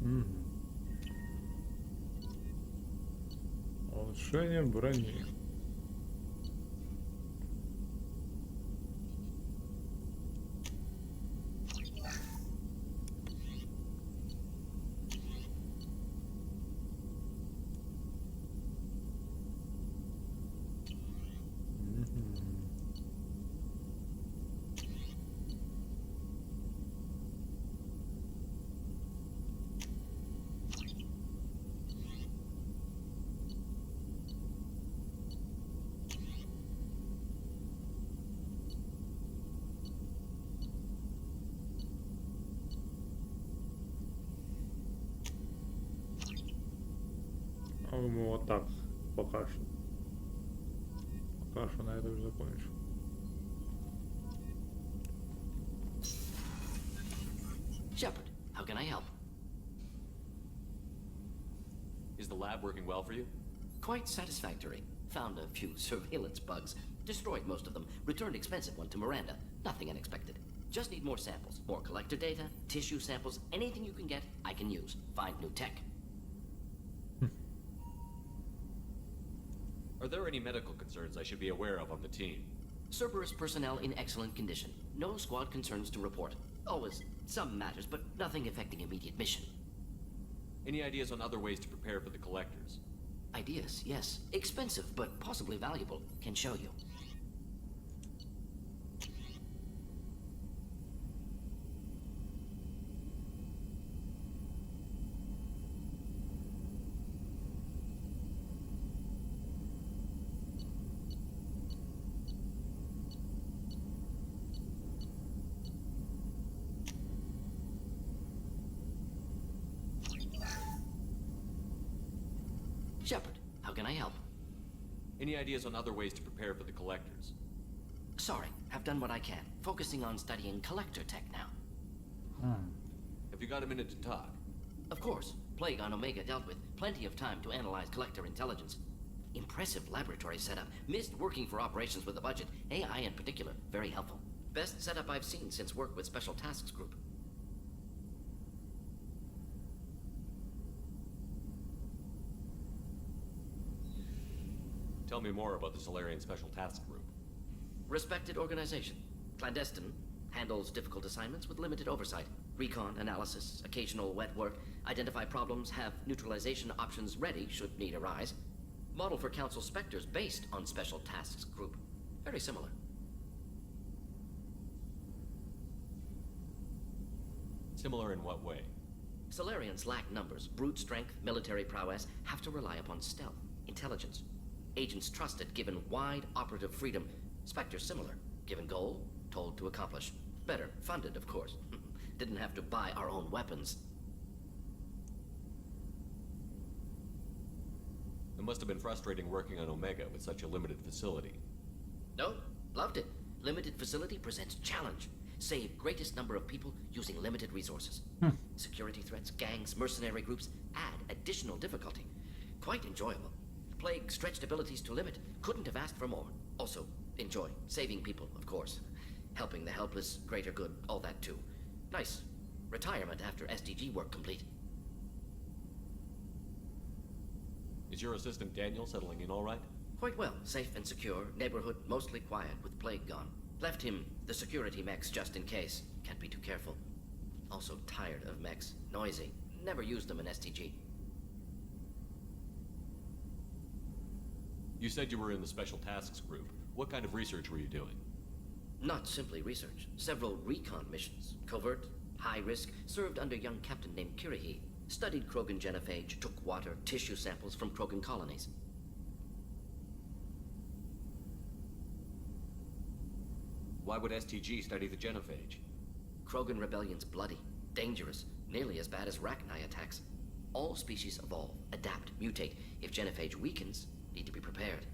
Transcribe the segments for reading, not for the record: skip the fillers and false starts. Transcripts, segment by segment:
Угу. Улучшение брони. Ну, вот так, пока что. Пока что на это уже закончу. Shepard, how can I help? Is the lab working well for you? Quite satisfactory. Found a few surveillance bugs. Destroyed most of them. Returned expensive one to Miranda. Nothing unexpected. Just need more samples. More collector data, tissue samples, anything you can get, I can use. Find new tech. Are there any medical concerns I should be aware of on the team? Cerberus personnel in excellent condition. No squad concerns to report. Always some matters, but nothing affecting immediate mission. Any ideas on other ways to prepare for the collectors? Ideas, yes. Expensive, but possibly valuable. Can show you. Shepard, how can I help? Any ideas on other ways to prepare for the collectors? Sorry, have done what I can. Focusing on studying collector tech now. Have you got a minute to talk? Of course, Plague on Omega dealt with. Plenty of time to analyze collector intelligence. Impressive laboratory setup. Missed working for operations with a budget. AI in particular, very helpful. Best setup I've seen since work with Special Tasks Group. Tell me more about the Solarian Special Task Group. Respected organization. Clandestine. Handles difficult assignments with limited oversight. Recon, analysis, occasional wet work. Identify problems, have neutralization options ready should need arise. Model for Council Spectres based on Special Tasks Group. Very similar. Similar in what way? Solarians lack numbers, brute strength, military prowess, have to rely upon stealth, intelligence. Agents trusted, given wide operative freedom. Spectres similar, given goal, told to accomplish. Better, funded, of course. Didn't have to buy our own weapons. It must have been frustrating working on Omega with such a limited facility. No, loved it. Limited facility presents challenge. Save greatest number of people using limited resources. Security threats, gangs, mercenary groups add additional difficulty. Quite enjoyable. Plague stretched abilities to limit. Couldn't have asked for more. Also, enjoy. Saving people, of course. Helping the helpless, greater good, all that too. Nice. Retirement after SDG work complete. Is your assistant Daniel settling in all right? Quite well. Safe and secure. Neighborhood mostly quiet with Plague gone. Left him the security mechs just in case. Can't be too careful. Also tired of mechs. Noisy. Never used them in STG. You said you were in the Special Tasks Group. What kind of research were you doing? Not simply research. Several recon missions. Covert, high risk, served under young captain named Kirihi. Studied Krogan genophage, took water, tissue samples from Krogan colonies. Why would STG study the genophage? Krogan rebellion's bloody, dangerous, nearly as bad as Rachni attacks. All species evolve, adapt, mutate. If genophage weakens, need to be prepared.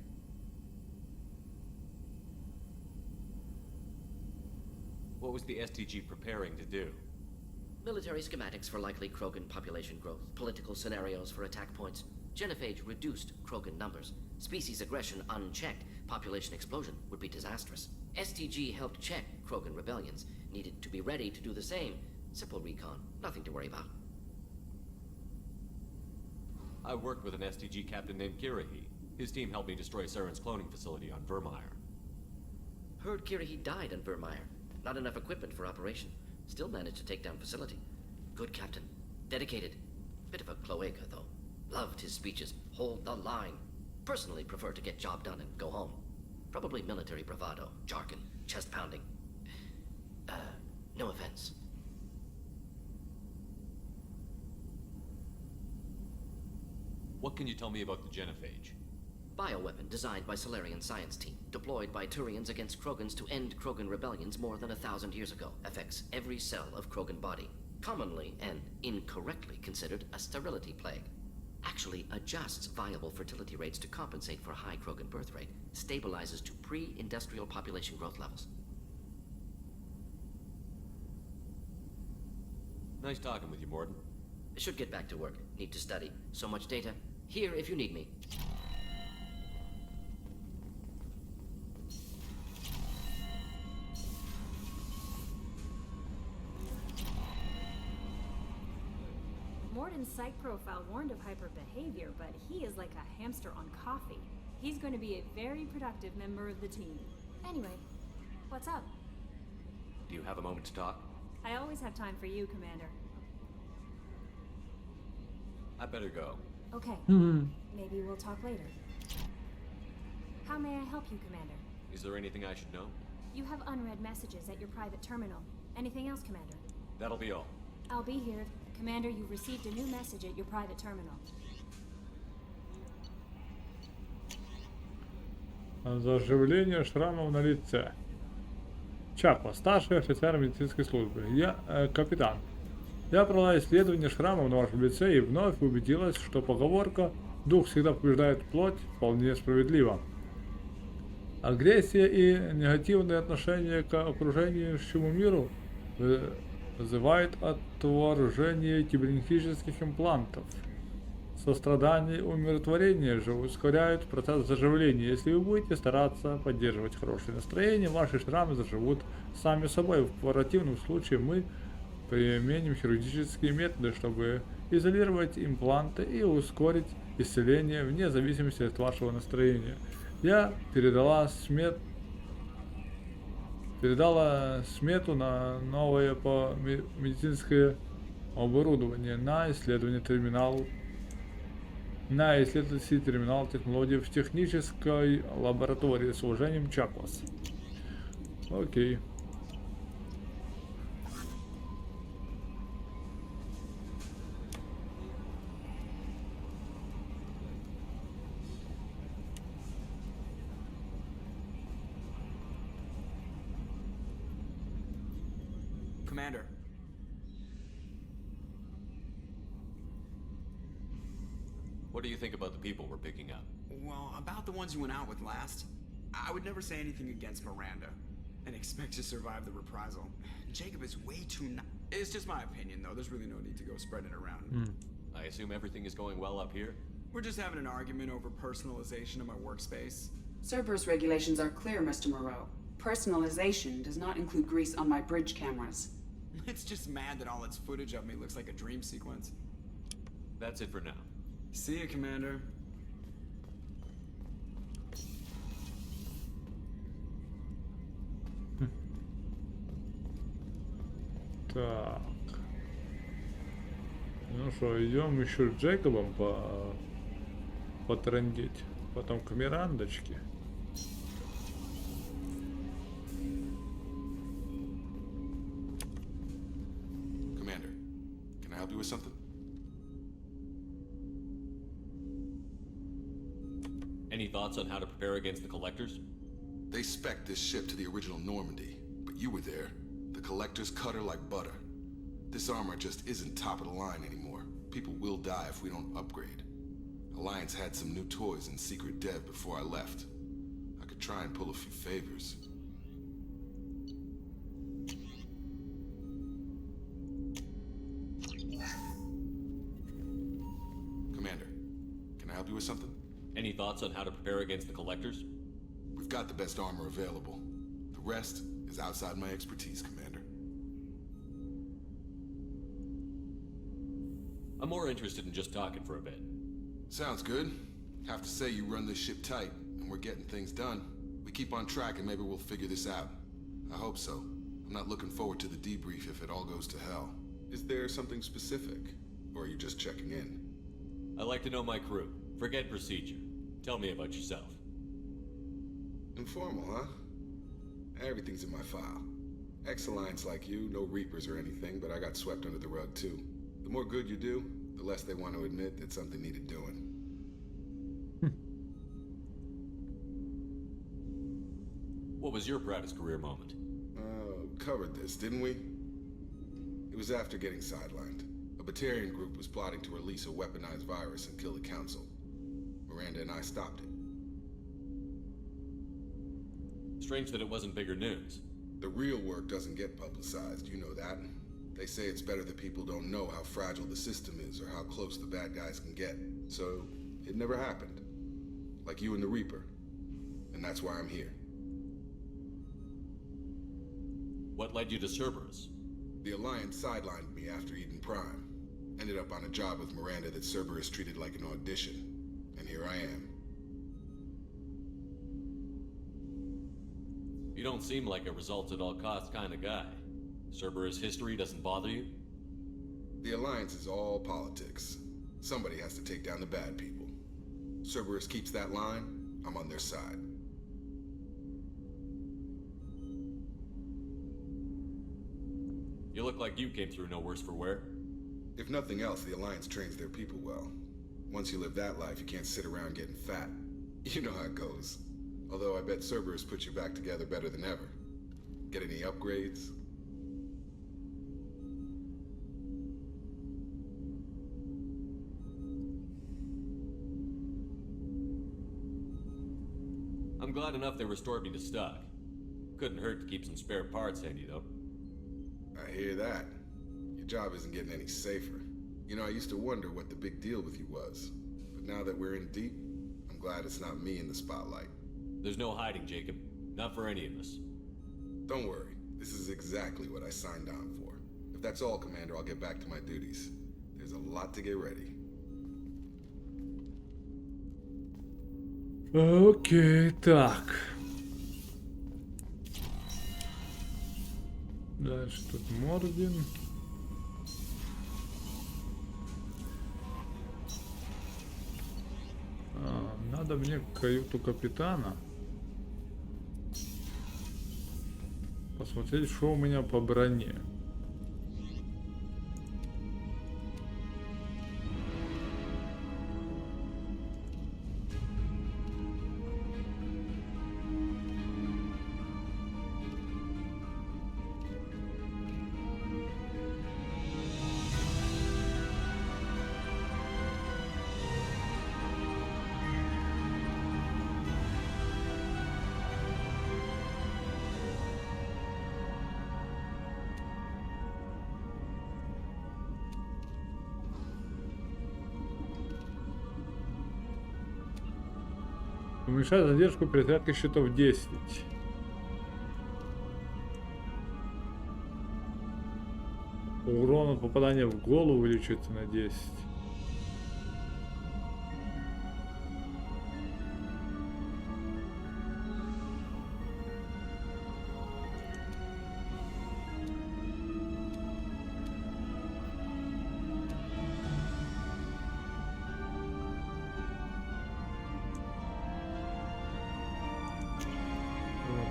What was the STG preparing to do? Military schematics for likely Krogan population growth, political scenarios for attack points. Genophage reduced Krogan numbers. Species aggression unchecked, population explosion would be disastrous. STG helped check Krogan rebellions. Needed to be ready to do the same. Simple recon, nothing to worry about. I worked with an STG captain named Kirahi. His team helped me destroy Saren's cloning facility on Vermeer. Heard Kirahi died on Vermeer. Not enough equipment for operation. Still managed to take down facility. Good captain. Dedicated. Bit of a cloaca, though. Loved his speeches. Hold the line. Personally prefer to get job done and go home. Probably military bravado, jargon, chest pounding. No offense. What can you tell me about the genophage? Bioweapon designed by Solarian science team, deployed by Turians against Krogans to end Krogan rebellions more than 1,000 years ago, affects every cell of Krogan body. Commonly and incorrectly considered a sterility plague. Actually adjusts viable fertility rates to compensate for high Krogan birth rate, stabilizes to pre-industrial population growth levels. Nice talking with you, Morden. I should get back to work. Need to study. So much data. Here if you need me. Morden's psych profile warned of hyperbehavior, but he is like a hamster on coffee. He's going to be a very productive member of the team. Anyway, what's up? Do you have a moment to talk? I always have time for you, Commander. I better go. Okay. Maybe we'll talk later. How may I help you, Commander? Is there anything I should know? You have unread messages at your private terminal. Anything else, Commander? That'll be all. I'll be here. Commander, you've received a new message at your private terminal. Заживление шрамов на лице. Чаква, старший офицер медицинской службы. Я капитан. Я провела исследование шрамов на вашем лице и вновь убедилась, что поговорка «дух всегда побеждает плоть» вполне справедлива. Агрессия и негативное отношение к окружающему миру вызывает отторжение кибернетических имплантов. Сострадание и умиротворение же ускоряют процесс заживления. Если вы будете стараться поддерживать хорошее настроение, ваши шрамы заживут сами собой. В противном случае мы применим хирургические методы, чтобы изолировать импланты и ускорить исцеление вне зависимости от вашего настроения. Я передала смету на новое медицинское оборудование на исследовательский терминал технологий в технической лаборатории. С уважением, Чаквас. Окей. Commander. What do you think about the people we're picking up? Well, about the ones you went out with last, I would never say anything against Miranda and expect to survive the reprisal. Jacob is way too It's just my opinion, though. There's really no need to go spreading it around. I assume everything is going well up here? We're just having an argument over personalization of my workspace. Cerberus regulations are clear, Mr. Moreau. Personalization does not include grease on my bridge cameras. It's just mad that all its footage of me looks like a dream sequence. That's it for now. See ya, Commander. Так. Ну что, идем еще с Джейкобом потрындеть. Потом к Мирандочке. Commander, can I help you with something? Any thoughts on how to prepare against the Collectors? They spec'd this ship to the original Normandy, but you were there. The Collectors cut her like butter. This armor just isn't top of the line anymore. People will die if we don't upgrade. Alliance had some new toys in secret dev before I left. I could try and pull a few favors. Commander, can I help you with something? Any thoughts on how to prepare against the Collectors? We've got the best armor available. The rest is outside my expertise, Commander. I'm more interested in just talking for a bit. Sounds good. Have to say you run this ship tight, and we're getting things done. We keep on track and maybe we'll figure this out. I hope so. I'm not looking forward to the debrief if it all goes to hell. Is there something specific? Or are you just checking in? I like to know my crew. Forget procedure. Tell me about yourself. Informal, huh? Everything's in my file. Ex-Alliance like you, no Reapers or anything, but I got swept under the rug too. The more good you do, the less they want to admit that something needed doing. What was your proudest career moment? Covered this, didn't we? It was after getting sidelined. A Batarian group was plotting to release a weaponized virus and kill the Council. Miranda and I stopped it. Strange that it wasn't bigger news. The real work doesn't get publicized, you know that. They say it's better that people don't know how fragile the system is or how close the bad guys can get. So, it never happened. Like you and the Reaper. And that's why I'm here. What led you to Cerberus? The Alliance sidelined me after Eden Prime. Ended up on a job with Miranda that Cerberus treated like an audition. And here I am. You don't seem like a results-at-all-costs kind of guy. Cerberus history doesn't bother you? The Alliance is all politics. Somebody has to take down the bad people. Cerberus keeps that line, I'm on their side. You look like you came through no worse for wear. If nothing else, the Alliance trains their people well. Once you live that life, you can't sit around getting fat. You know how it goes. Although I bet Cerberus puts you back together better than ever. Get any upgrades? I'm glad enough they restored me to stock. Couldn't hurt to keep some spare parts handy, though. I hear that. Your job isn't getting any safer. You know, I used to wonder what the big deal with you was. But now that we're in deep, I'm glad it's not me in the spotlight. There's no hiding, Jacob. Not for any of us. Don't worry. This is exactly what I signed on for. If that's all, Commander, I'll get back to my duties. There's a lot to get ready. Окей, так. Дальше тут Мордин. Надо мне каюту капитана. Посмотреть, что у меня по броне. Уменьшает задержку перезарядки счетов 10. Урон от попадания в голову увеличивается на 10.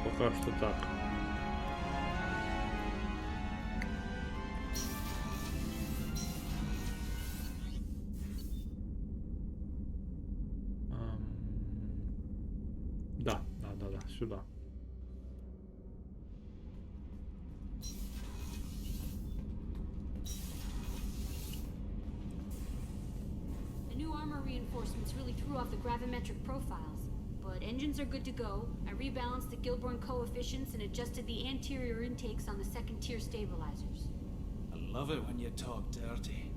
Пока что так. Да, сюда. The new armor reinforcements really threw off the gravimetric profiles. But engines are good to go. I rebalanced the Gilborn coefficients and adjusted the anterior intakes on the second tier stabilizers. I love it when you talk dirty.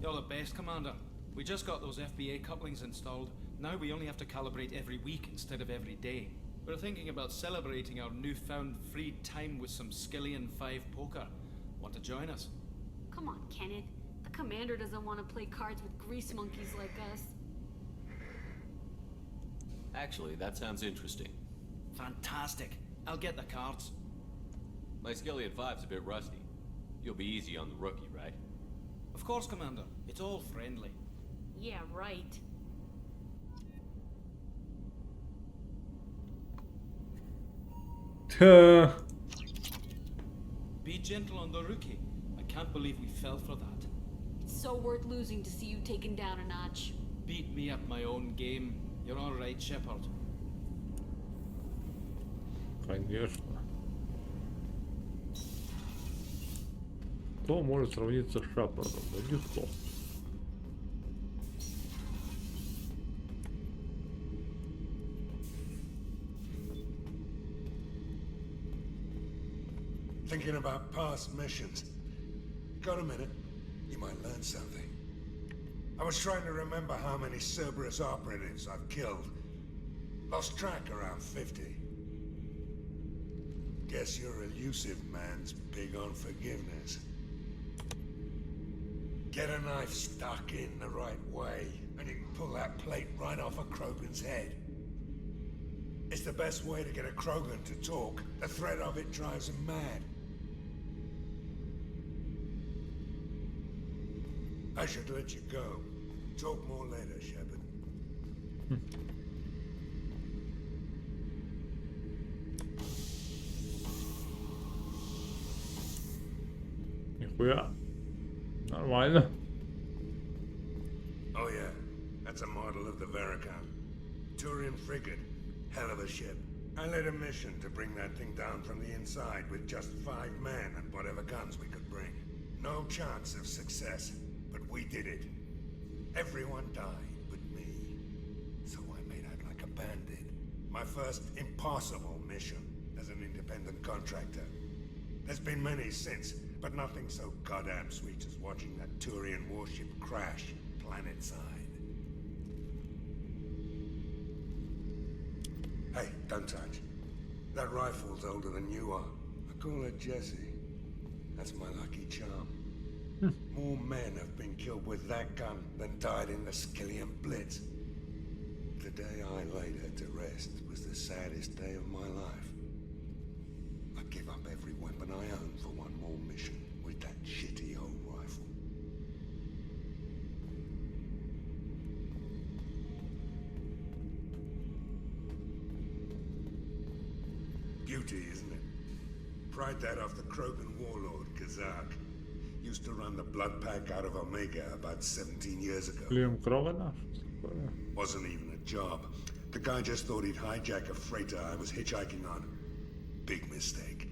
You're the best, Commander. We just got those FBA couplings installed. Now we only have to calibrate every week instead of every day. We're thinking about celebrating our newfound free time with some Skillian 5 poker. Want to join us? Come on, Kenneth. The Commander doesn't want to play cards with grease monkeys like us. Actually, that sounds interesting. Fantastic. I'll get the cards. My Skillion 5's a bit rusty. You'll be easy on the rookie, right? Of course, Commander. It's all friendly. Yeah, right. Be gentle on the rookie. I can't believe we fell for that. It's so worth losing to see you taken down a notch. Beat me at my own game. You're all right, Shepard. Конечно. Кто может сравниться с Шепардом? Да никто. Thinking about past missions. Got a minute? You might learn something. I was trying to remember how many Cerberus operatives I've killed. Lost track around 50. Guess your elusive man's big on forgiveness. Get a knife stuck in the right way, and you can pull that plate right off a Krogan's head. It's the best way to get a Krogan to talk. The threat of it drives him mad. I should let you go. Talk more later, Shepard. Нихуя. Нормально. Oh yeah, that's a model of the Veracon. Turian frigate. Hell of a ship. I led a mission to bring that thing down from the inside with just 5 men and whatever guns we could bring. No chance of success, but we did it. Everyone died but me. So I made out like a bandit. My first impossible mission as an independent contractor. There's been many since, but nothing so goddamn sweet as watching that Turian warship crash planetside. Hey, don't touch. That rifle's older than you are. I call it Jesse. That's my lucky charm. More men have been killed with that gun than died in the Skillian Blitz. The day I laid her to rest was the saddest day of my life. I'd give up every weapon I own for one more mission with that shitty old rifle. Beauty, isn't it? Pried that off the Krogan warlord, Kazak. Used to run the blood pack out of Omega about 17 years ago. Клим Крована? Wasn't even a job. The guy just thought he'd hijack a freighter I was hitchhiking on. Big mistake.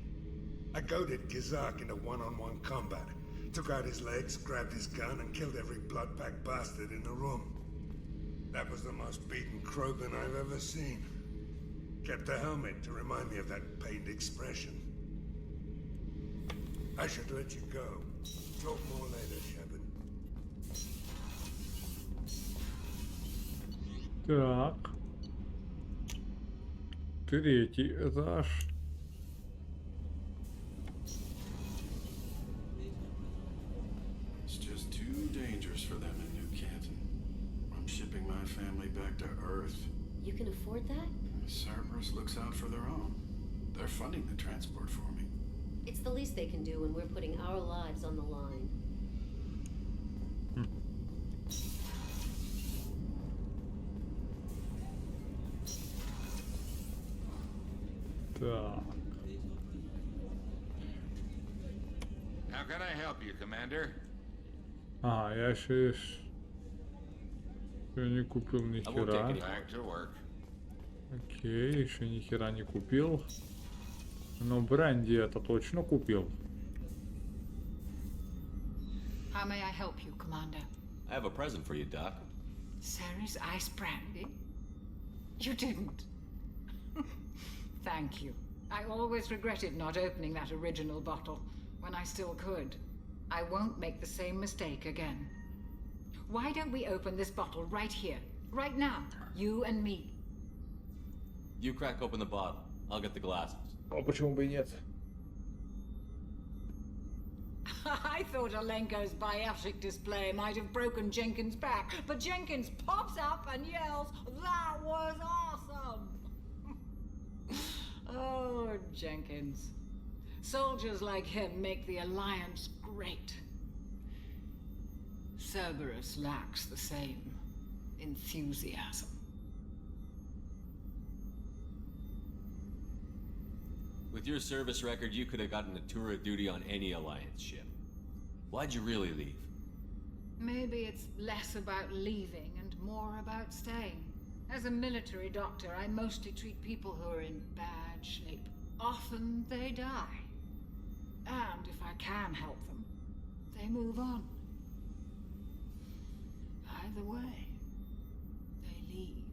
I goaded Kazak into one-on-one combat. Took out his legs, grabbed his gun, and killed every blood pack bastard in the room. That was the most beaten Krogan I've ever seen. Kept a helmet to remind me of that pained expression. I should let you go. Talk more later, Shepard. Так. Третий этаж. It's just too dangerous for them in New Canton. I'm shipping my family back to Earth. You can afford that? Cerberus looks out for their own. They're funding the transport for me. It's the least they can do when we're putting our lives on the line. Так. How can I help you, Commander? Ага, я еще не купил ни хера. Back to work. Окей, еще ни хера не купил. Но бренди это точно купил. How may I help you, Commander? I have a present for you, Doc. Sarah's ice brandy? You didn't. Thank you. I always regretted not opening that original bottle when I still could. I won't make the same mistake again. Why don't we open this bottle right here, right now, you and me? You crack open the bottle. I'll get the glasses. А почему бы и нет? I thought Alenko's biotic display might have broken Jenkins' back, but Jenkins pops up and yells, "That was awesome!" Oh, Jenkins. Soldiers like him make the Alliance great. Cerberus lacks the same enthusiasm. With your service record, you could have gotten a tour of duty on any Alliance ship. Why'd you really leave? Maybe it's less about leaving and more about staying. As a military doctor, I mostly treat people who are in bad shape. Often they die. And if I can help them, they move on. Either way, they leave.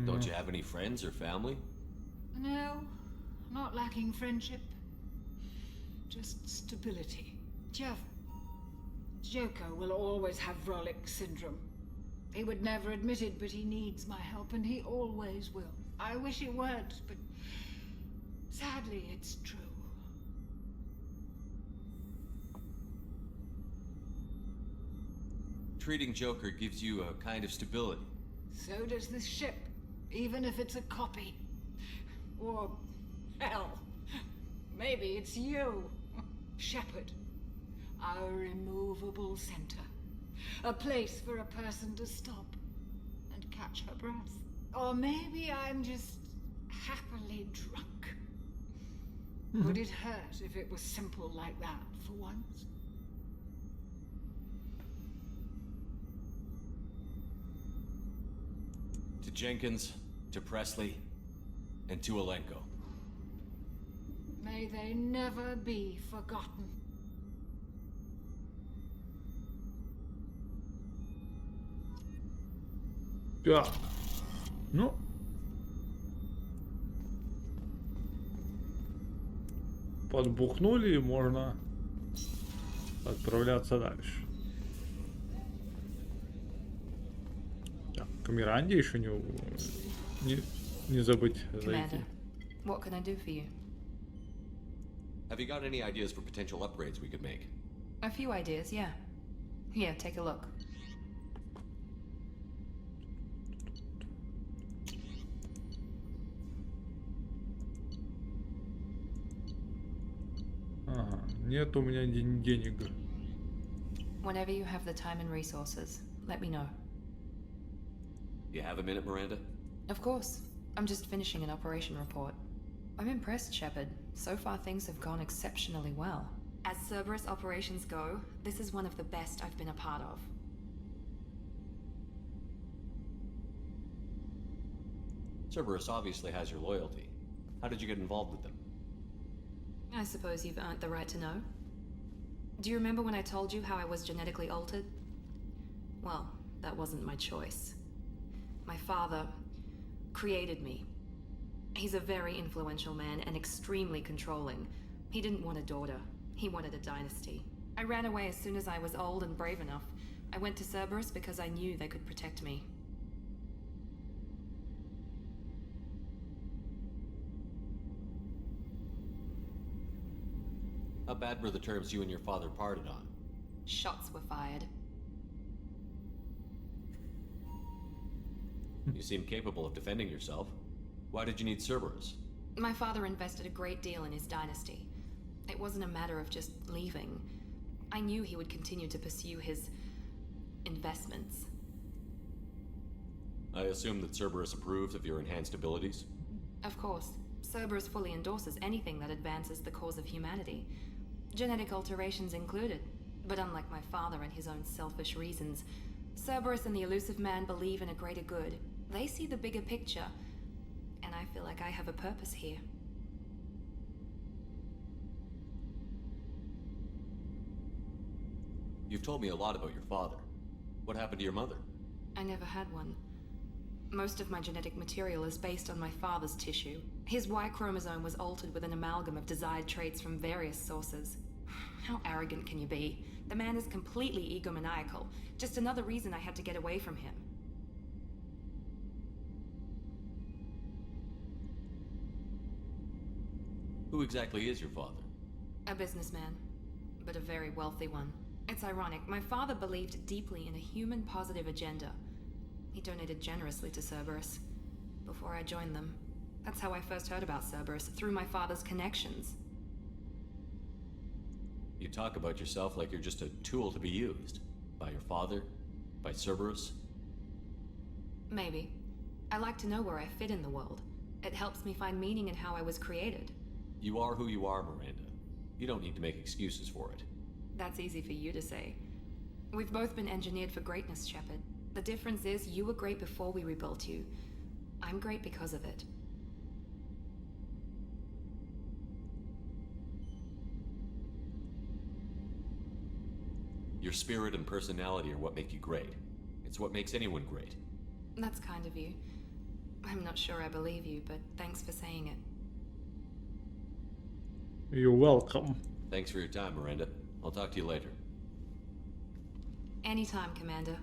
Don't you have any friends or family? No, not lacking friendship. Just stability. Joko will always have Vrolik syndrome. He would never admit it, but he needs my help, and he always will. I wish it weren't, but sadly it's true. Treating Joker gives you a kind of stability. So does this ship, even if it's a copy. Or, hell, maybe it's you, Shepard. Our immovable center. A place for a person to stop and catch her breath. Or maybe I'm just happily drunk. Would it hurt if it was simple like that for once? To Jenkins, to Presley, and to Alenko. May they never be forgotten. Так. Ну. Подбухнули, и можно отправляться дальше. Так, к Миранде еще не забыть зайти. Commander, what can I do for you? Have you got any ideas for potential upgrades we could make? A few ideas, yeah. Here, take a look. Ага, нет у меня денег. Whenever you have the time and resources, let me know. You have a minute, Miranda? Of course. I'm just finishing an operation report. I'm impressed, Shepard. So far things have gone exceptionally well. As Cerberus operations go, this is one of the best I've been a part of. Cerberus obviously has your loyalty. How did you get involved with them? I suppose you've earned the right to know. Do you remember when I told you how I was genetically altered? Well, that wasn't my choice. My father created me. He's a very influential man and extremely controlling. He didn't want a daughter. He wanted a dynasty. I ran away as soon as I was old and brave enough. I went to Cerberus because I knew they could protect me. How bad were the terms you and your father parted on? Shots were fired. You seem capable of defending yourself. Why did you need Cerberus? My father invested a great deal in his dynasty. It wasn't a matter of just leaving. I knew he would continue to pursue his investments. I assume that Cerberus approved of your enhanced abilities? Of course. Cerberus fully endorses anything that advances the cause of humanity. Genetic alterations included. But unlike my father and his own selfish reasons, Cerberus and the elusive man believe in a greater good. They see the bigger picture, and I feel like I have a purpose here. You've told me a lot about your father. What happened to your mother? I never had one. Most of my genetic material is based on my father's tissue. His Y chromosome was altered with an amalgam of desired traits from various sources. How arrogant can you be? The man is completely egomaniacal. Just another reason I had to get away from him. Who exactly is your father? A businessman, but a very wealthy one. It's ironic. My father believed deeply in a human positive agenda. He donated generously to Cerberus before I joined them. That's how I first heard about Cerberus, through my father's connections. You talk about yourself like you're just a tool to be used. By your father? By Cerberus? Maybe. I like to know where I fit in the world. It helps me find meaning in how I was created. You are who you are, Miranda. You don't need to make excuses for it. That's easy for you to say. We've both been engineered for greatness, Shepard. The difference is you were great before we rebuilt you. I'm great because of it. Your spirit and personality are what make you great. It's what makes anyone great. That's kind of you. I'm not sure I believe you, but thanks for saying it. You're welcome. Thanks for your time, Miranda. I'll talk to you later. Anytime, Commander.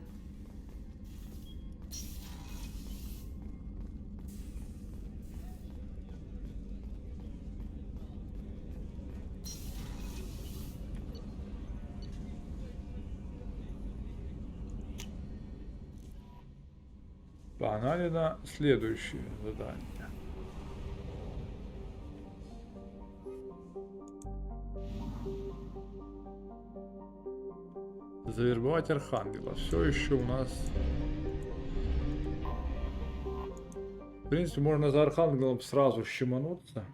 Погнали на следующее задание. Завербовать Архангела. Все еще у нас... В принципе, можно за Архангелом сразу щемануться.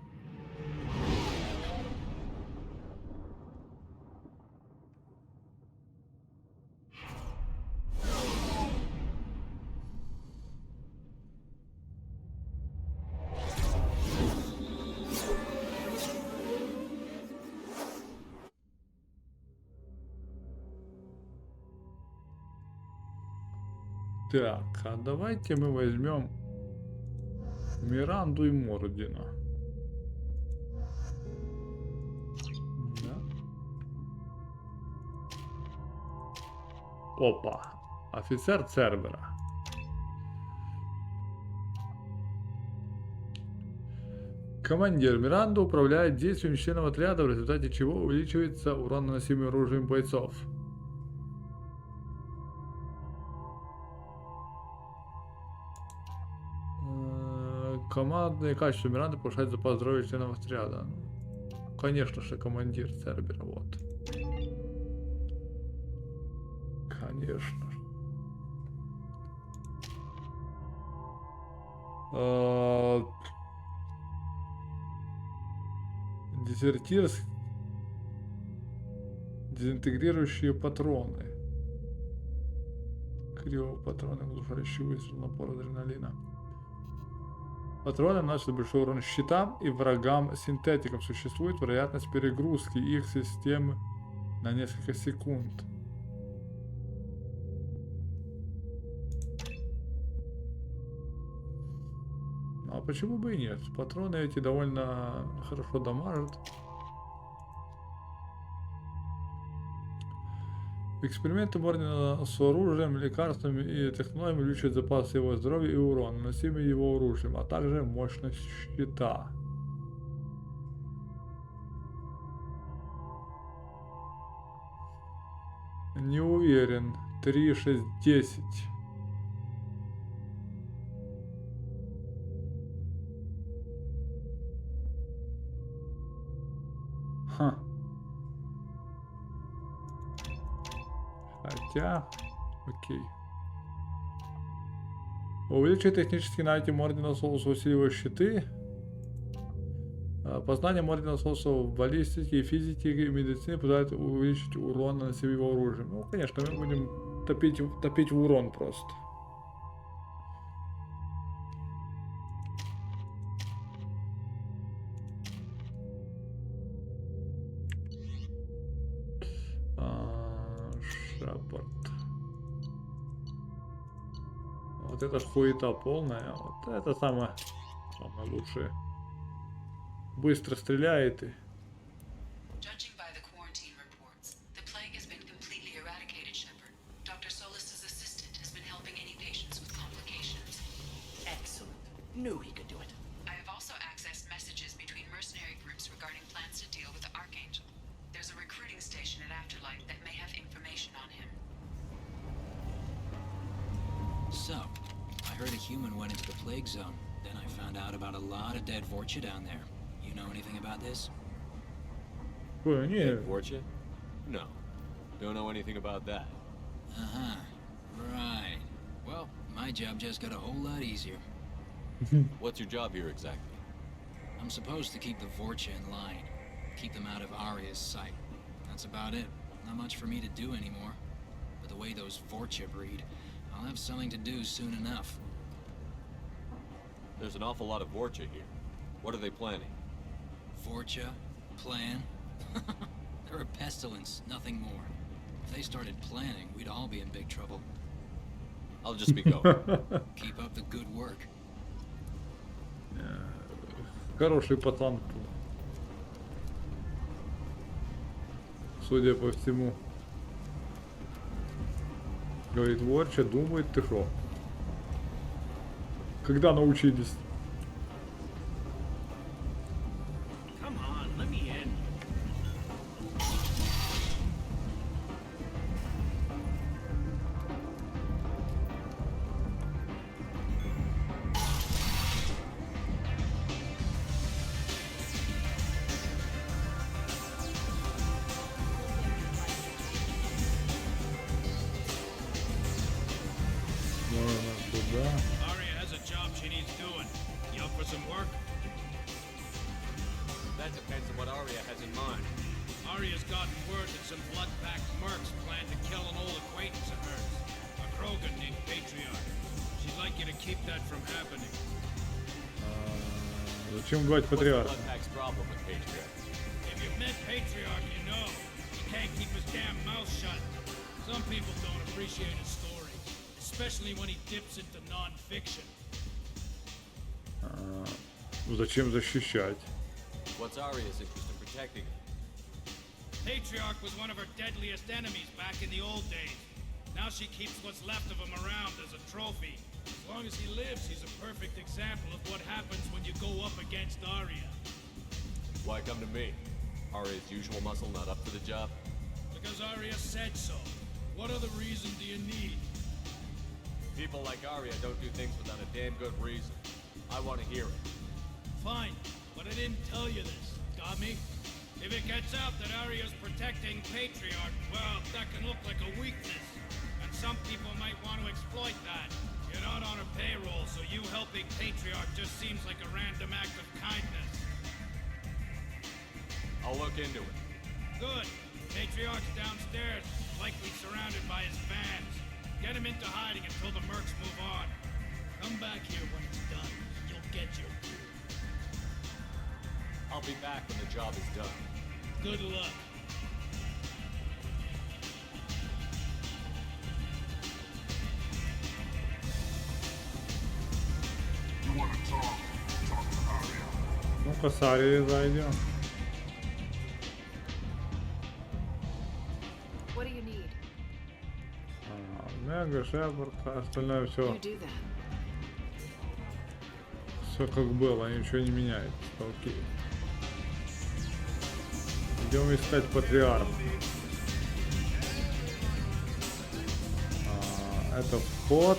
Так, а давайте мы возьмем Миранду и Мордина. Да. Опа, офицер Цербера. Командир Миранда управляет действиями членов отряда, в результате чего увеличивается урон, наносимый оружием бойцов. Командные качества Миранды повышают запас здоровья членов отряда. Конечно же, командир Цербера, вот. Конечно же. Дезинтегрирующие патроны. Криопатроны, глушающие выстрел, напор адреналина. Патроны наносят большой урон щитам и врагам-синтетикам. Существует вероятность перегрузки их системы на несколько секунд. А почему бы и нет? Патроны эти довольно хорошо дамажат. Эксперименты Мордина с оружием, лекарствами и технологиями увеличивают запасы его здоровья и урон, наносимый его оружием, а также мощность щита. Не уверен. 3, 6, 10. Ха. Хотя, окей. Увеличить технические навыки Мордина Соуса, усиливая щиты. Познание Мордина Соуса в баллистике, физике и медицине позволяет увеличить урон, наносимый его оружием. Ну, конечно, мы будем топить в урон просто. Шапорт. Вот это ж хуета полная. Вот это самое лучшее. Быстро стреляет и... Judging by the quarantine reports, the plague has been completely eradicated, Shepard. Dr. Solis's assistant has been helping any patients with complications. Excellent. Knew he could do it. I have also accessed messages between mercenary groups regarding there's a recruiting station at Afterlife that may have information on him. So, I heard a human went into the plague zone. Then I found out about a lot of dead Vorcha down there. You know anything about this? Ой, ні. Vorcha? No. Don't know anything about that. Uh-huh. Right. Well, my job just got a whole lot easier. What's your job here exactly? I'm supposed to keep the Vorcha in line. Keep them out of Arya's sight. That's about it. Not much for me to do anymore. But the way those Vorcha breed, I'll have something to do soon enough. There's an awful lot of Vorcha here. What are they planning? Vorcha? Plan? They're a pestilence, nothing more. If they started planning, we'd all be in big trouble. I'll just be going. Keep up the good work. Хороший пацан. Судя по всему. Говорит, Ворча думает, ты шо? Когда научились? Come on, let me in. Можно туда. Arya has a job she needs doing. You up for some work? That depends on what Arya has in mind. Arya's gotten word that some blood-packed mercs plan to kill an old acquaintance of hers, a Krogan named Patriarch. She'd like you to keep that from happening. Зачем убивать патриарха? Bloodpack's problem with Patriot. If you've met Patriarch, you know he can't keep his damn mouth shut. Some people don't appreciate his stories, especially when he dips into non-fiction. Зачем защищать? What's Arya's interest in protecting him? Patriarch was one of her deadliest enemies back in the old days. Now she keeps what's left of him around as a trophy. As long as he lives, he's a perfect example of what happens when you go up against Arya. Why come to me? Arya's usual muscle not up to the job? Because Arya said so. What other reason do you need? People like Arya don't do things without a damn good reason. I want to hear it. Fine, but I didn't tell you this. Got me? If it gets out that Arya's protecting Patriarch, well, that can look like a weakness. And some people might want to exploit that. You're not on her payroll, so you helping Patriarch just seems like a random act of kindness. I'll look into it. Good. Patriarch's downstairs, likely surrounded by his fans. Get him into hiding until the mercs move on. Come back here when it's done. You'll get your due. I'll be back when the job is done. Good luck. Ну-ка, с Арией зайдем. What do you need? Мега, Шепард, остальное все. You do that. Все как было, ничего не меняется. Окей. Идем искать патриарха. Это вход.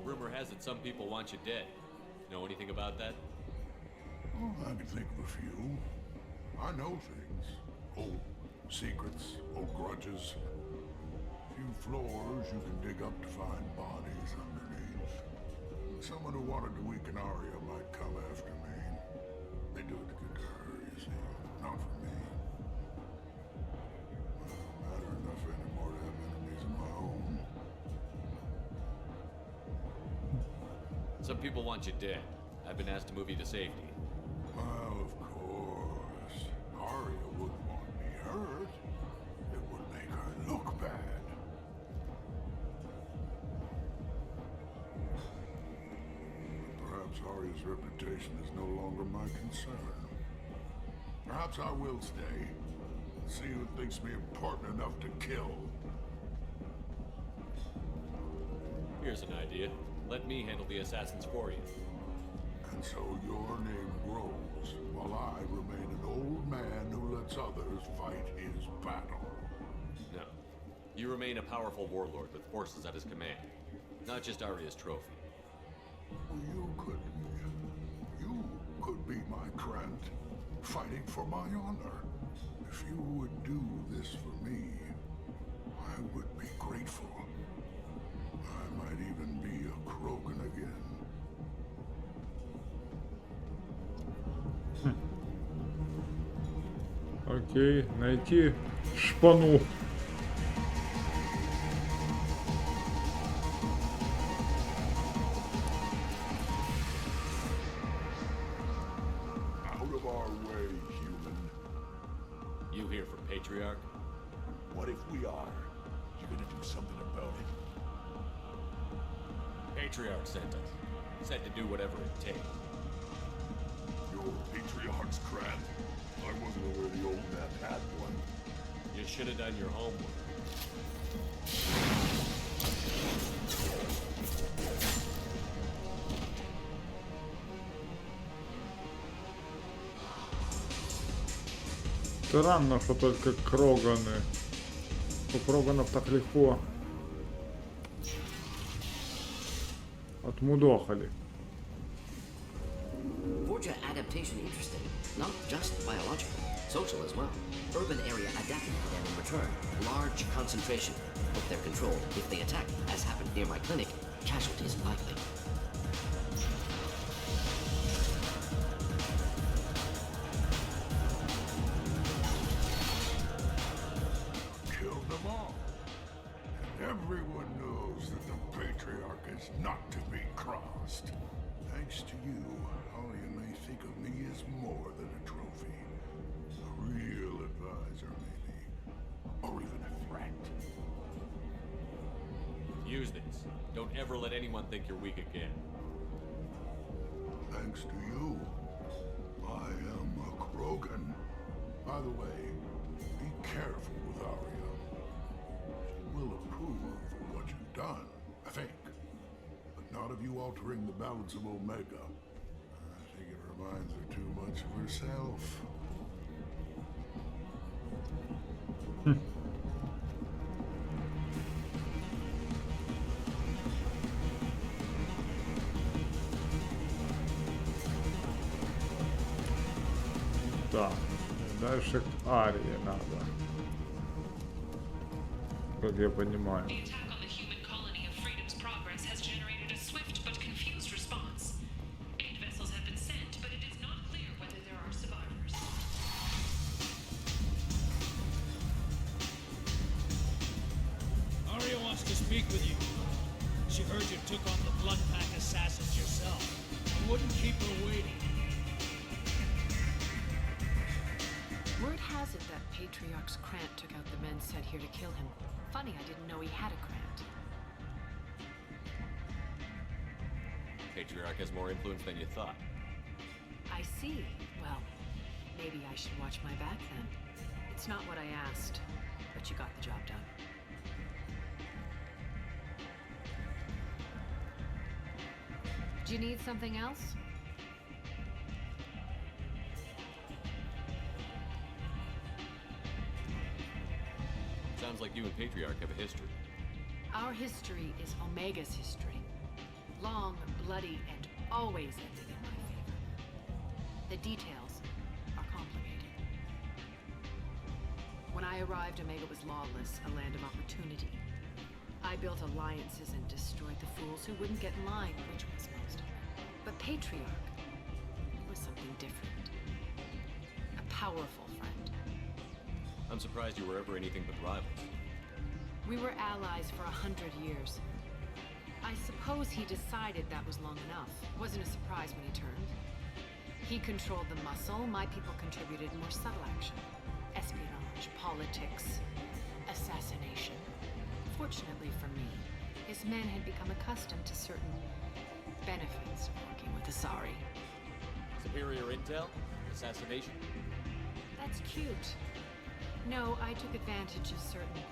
Rumor has it some people want you dead. Know anything about that? Oh, I can think of a few. I know things. Old secrets, old grudges. Few floors you can dig up to find bodies underneath. Someone who wanted to weaken Arya might come after me. They do it to get to her, you see, not for me. It doesn't matter enough anymore to have enemies of my own. Some people want you dead. I've been asked to move you to safety. Well, of course. Arya wouldn't want me hurt. It would make her look bad. Perhaps Arya's reputation is no longer my concern. Perhaps I will stay. See who thinks me important enough to kill. Here's an idea. Let me handle the assassins for you. And so your name grows, while I remain an old man who lets others fight his battle. No. You remain a powerful warlord with forces at his command. Not just Arya's trophy. You could be my Krant, fighting for my honor. If you would do this for me, I would be grateful. I might even be a Krogan again. Окей, найти шпану. Out of our way, human. You here for Patriarch? What if we are? You gonna do something about it? Patriarch sent us. Said to do whatever it takes. Your Patriarch's Krant. I wasn't aware the old man had one. You should have done your homework. Странно, что только Кроганы. У Кроганов так легко отмудохали. Forger adaptation interesting, not just biological, social as well. Urban area adapting to them in return. Large concentration. If they're controlled, if they attack, as happened near my clinic, casualties likely. Killed them all. And everyone knows that the Patriarch is not to be crossed. Thanks to you, Alia may think of me as more than a trophy. A real advisor, maybe. Or even a threat. Use this. Don't ever let anyone think you're weak again. Thanks to you, I am a Krogan. By the way, be careful with Aria. She will approve of what you've done, I think. But not of you altering the balance of Omega. I think it reminds her too much of herself. Да. Дальше к Арии надо. Как я понимаю. The attack on the human colony of Freedom's Progress has generated a swift but confused response. 8 vessels have been sent, but it is not clear whether there are survivors. Arya wants to speak with you. She heard you took on the Blood Pack assassins yourself. I wouldn't keep her waiting. Word has it that Patriarch's Krant took out the men sent here to kill him. Funny, I didn't know he had a Krant. Patriarch has more influence than you thought. I see. Well, maybe I should watch my back then. It's not what I asked, but you got the job done. Do you need something else? Sounds like you and Patriarch have a history. Our history is Omega's history. Long, bloody, and always ended in my favor. The details are complicated. When I arrived, Omega was lawless, a land of opportunity. I I built alliances and destroyed the fools who wouldn't get in line, which was most of them. But Patriarch was something different. A powerful friend. I'm surprised you were ever anything but rivals. We were allies for 100 years. I suppose he decided that was long enough. Wasn't a surprise when he turned. He controlled the muscle, my people contributed more subtle action. Espionage, politics, assassination. Fortunately for me, his men had become accustomed to certain benefits of working with Asari. Superior intel? Assassination? That's cute. No, I took advantage of certain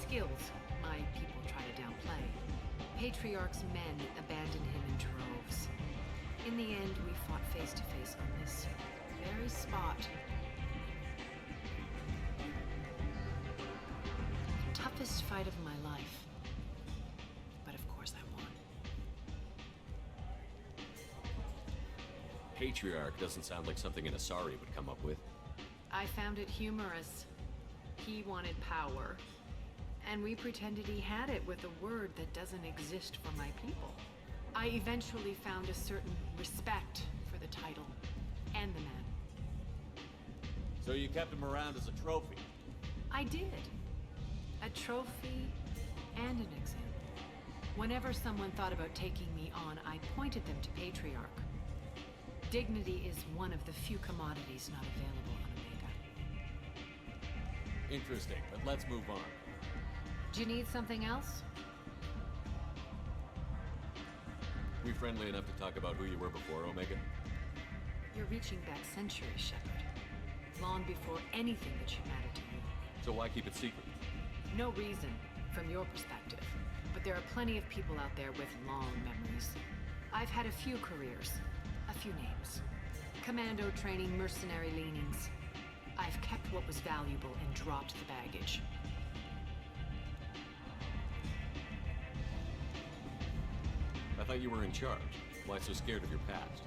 skills my people try to downplay. Patriarch's men abandoned him in droves. In the end, we fought face to face on this very spot. The toughest fight of my life. But of course I won. Patriarch doesn't sound like something an Asari would come up with. I found it humorous. He wanted power. And we pretended he had it with a word that doesn't exist for my people. I eventually found a certain respect for the title and the man. So you kept him around as a trophy? I did. A trophy and an example. Whenever someone thought about taking me on, I pointed them to Patriarch. Dignity is one of the few commodities not available on Omega. Interesting, but let's move on. Do you need something else? We friendly enough to talk about who you were before Omega? You're reaching back centuries, Shepard. Long before anything that should matter to you. So why keep it secret? No reason, from your perspective. But there are plenty of people out there with long memories. I've had a few careers, a few names. Commando training, mercenary leanings. I've kept what was valuable and dropped the baggage. I thought you were in charge. Why so scared of your past?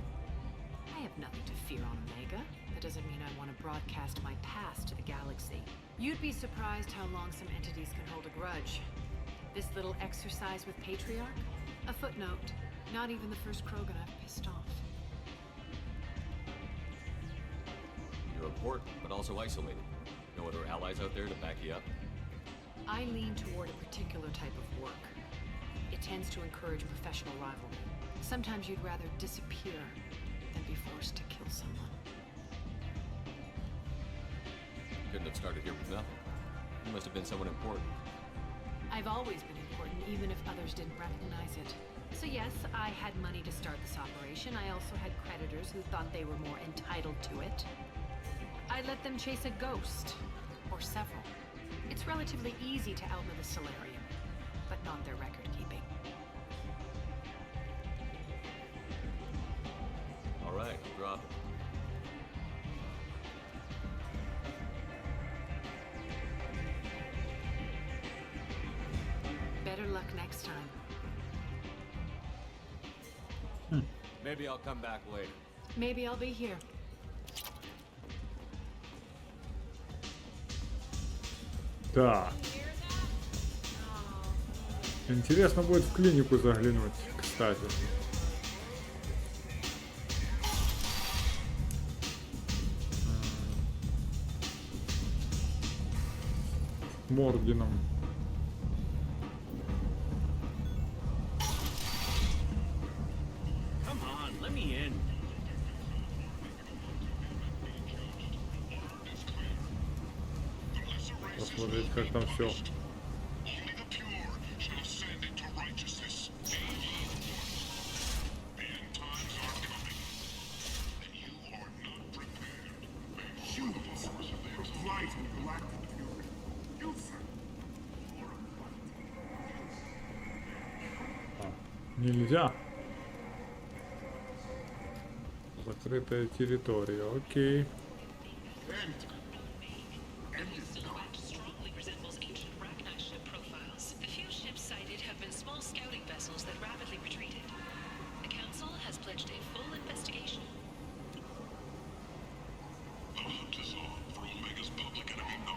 I have nothing to fear on Omega. That doesn't mean I want to broadcast my past to the galaxy. You'd be surprised how long some entities can hold a grudge. This little exercise with Patriarch? A footnote. Not even the first Krogan I've pissed off. You're important, but also isolated. No other allies out there to back you up? I lean toward a particular type of work. It tends to encourage professional rivalry. Sometimes you'd rather disappear than be forced to kill someone. Couldn't have started here with nothing. You must have been someone important. I've always been important, even if others didn't recognize it. So yes, I had money to start this operation. I also had creditors who thought they were more entitled to it. I let them chase a ghost, or several. It's relatively easy to outlive a solarium, but not their record keeping. All right, drop it. Better luck next time. Maybe I'll come back later. Maybe I'll be here. Так. Интересно будет в клинику заглянуть, кстати. Моргином. Come on, let me in. Посмотреть, как там все. Нельзя. Закрытая территория. Окей.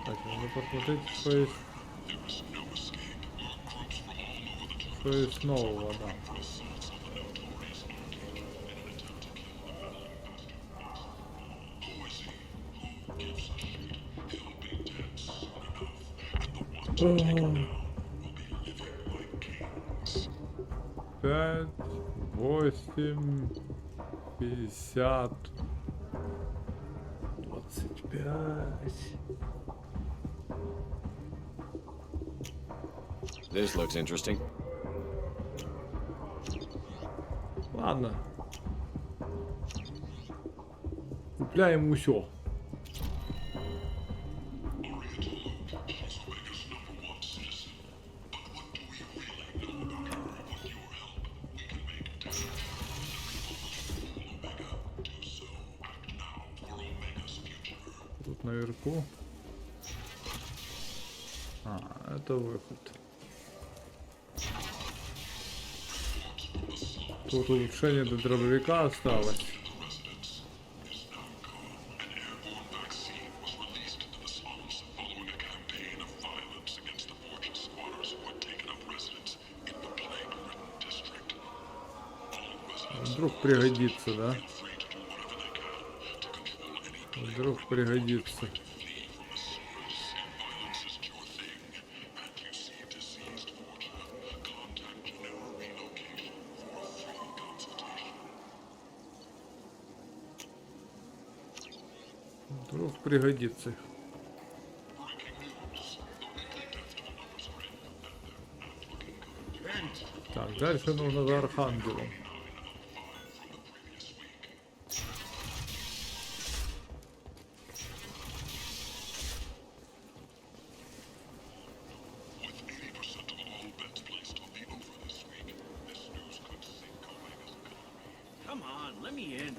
Так, надо посмотреть, что есть. Что есть нового, да. Пять, 8, 50, 25. This looks interesting. Ладно. Купляем усё. Тут наверху. А, это выход. Тут улучшение до дробовика осталось. Вдруг пригодится, да? Вдруг пригодится. Вдруг пригодится. Так, дальше нужно за Архангелом. Come on, let me in.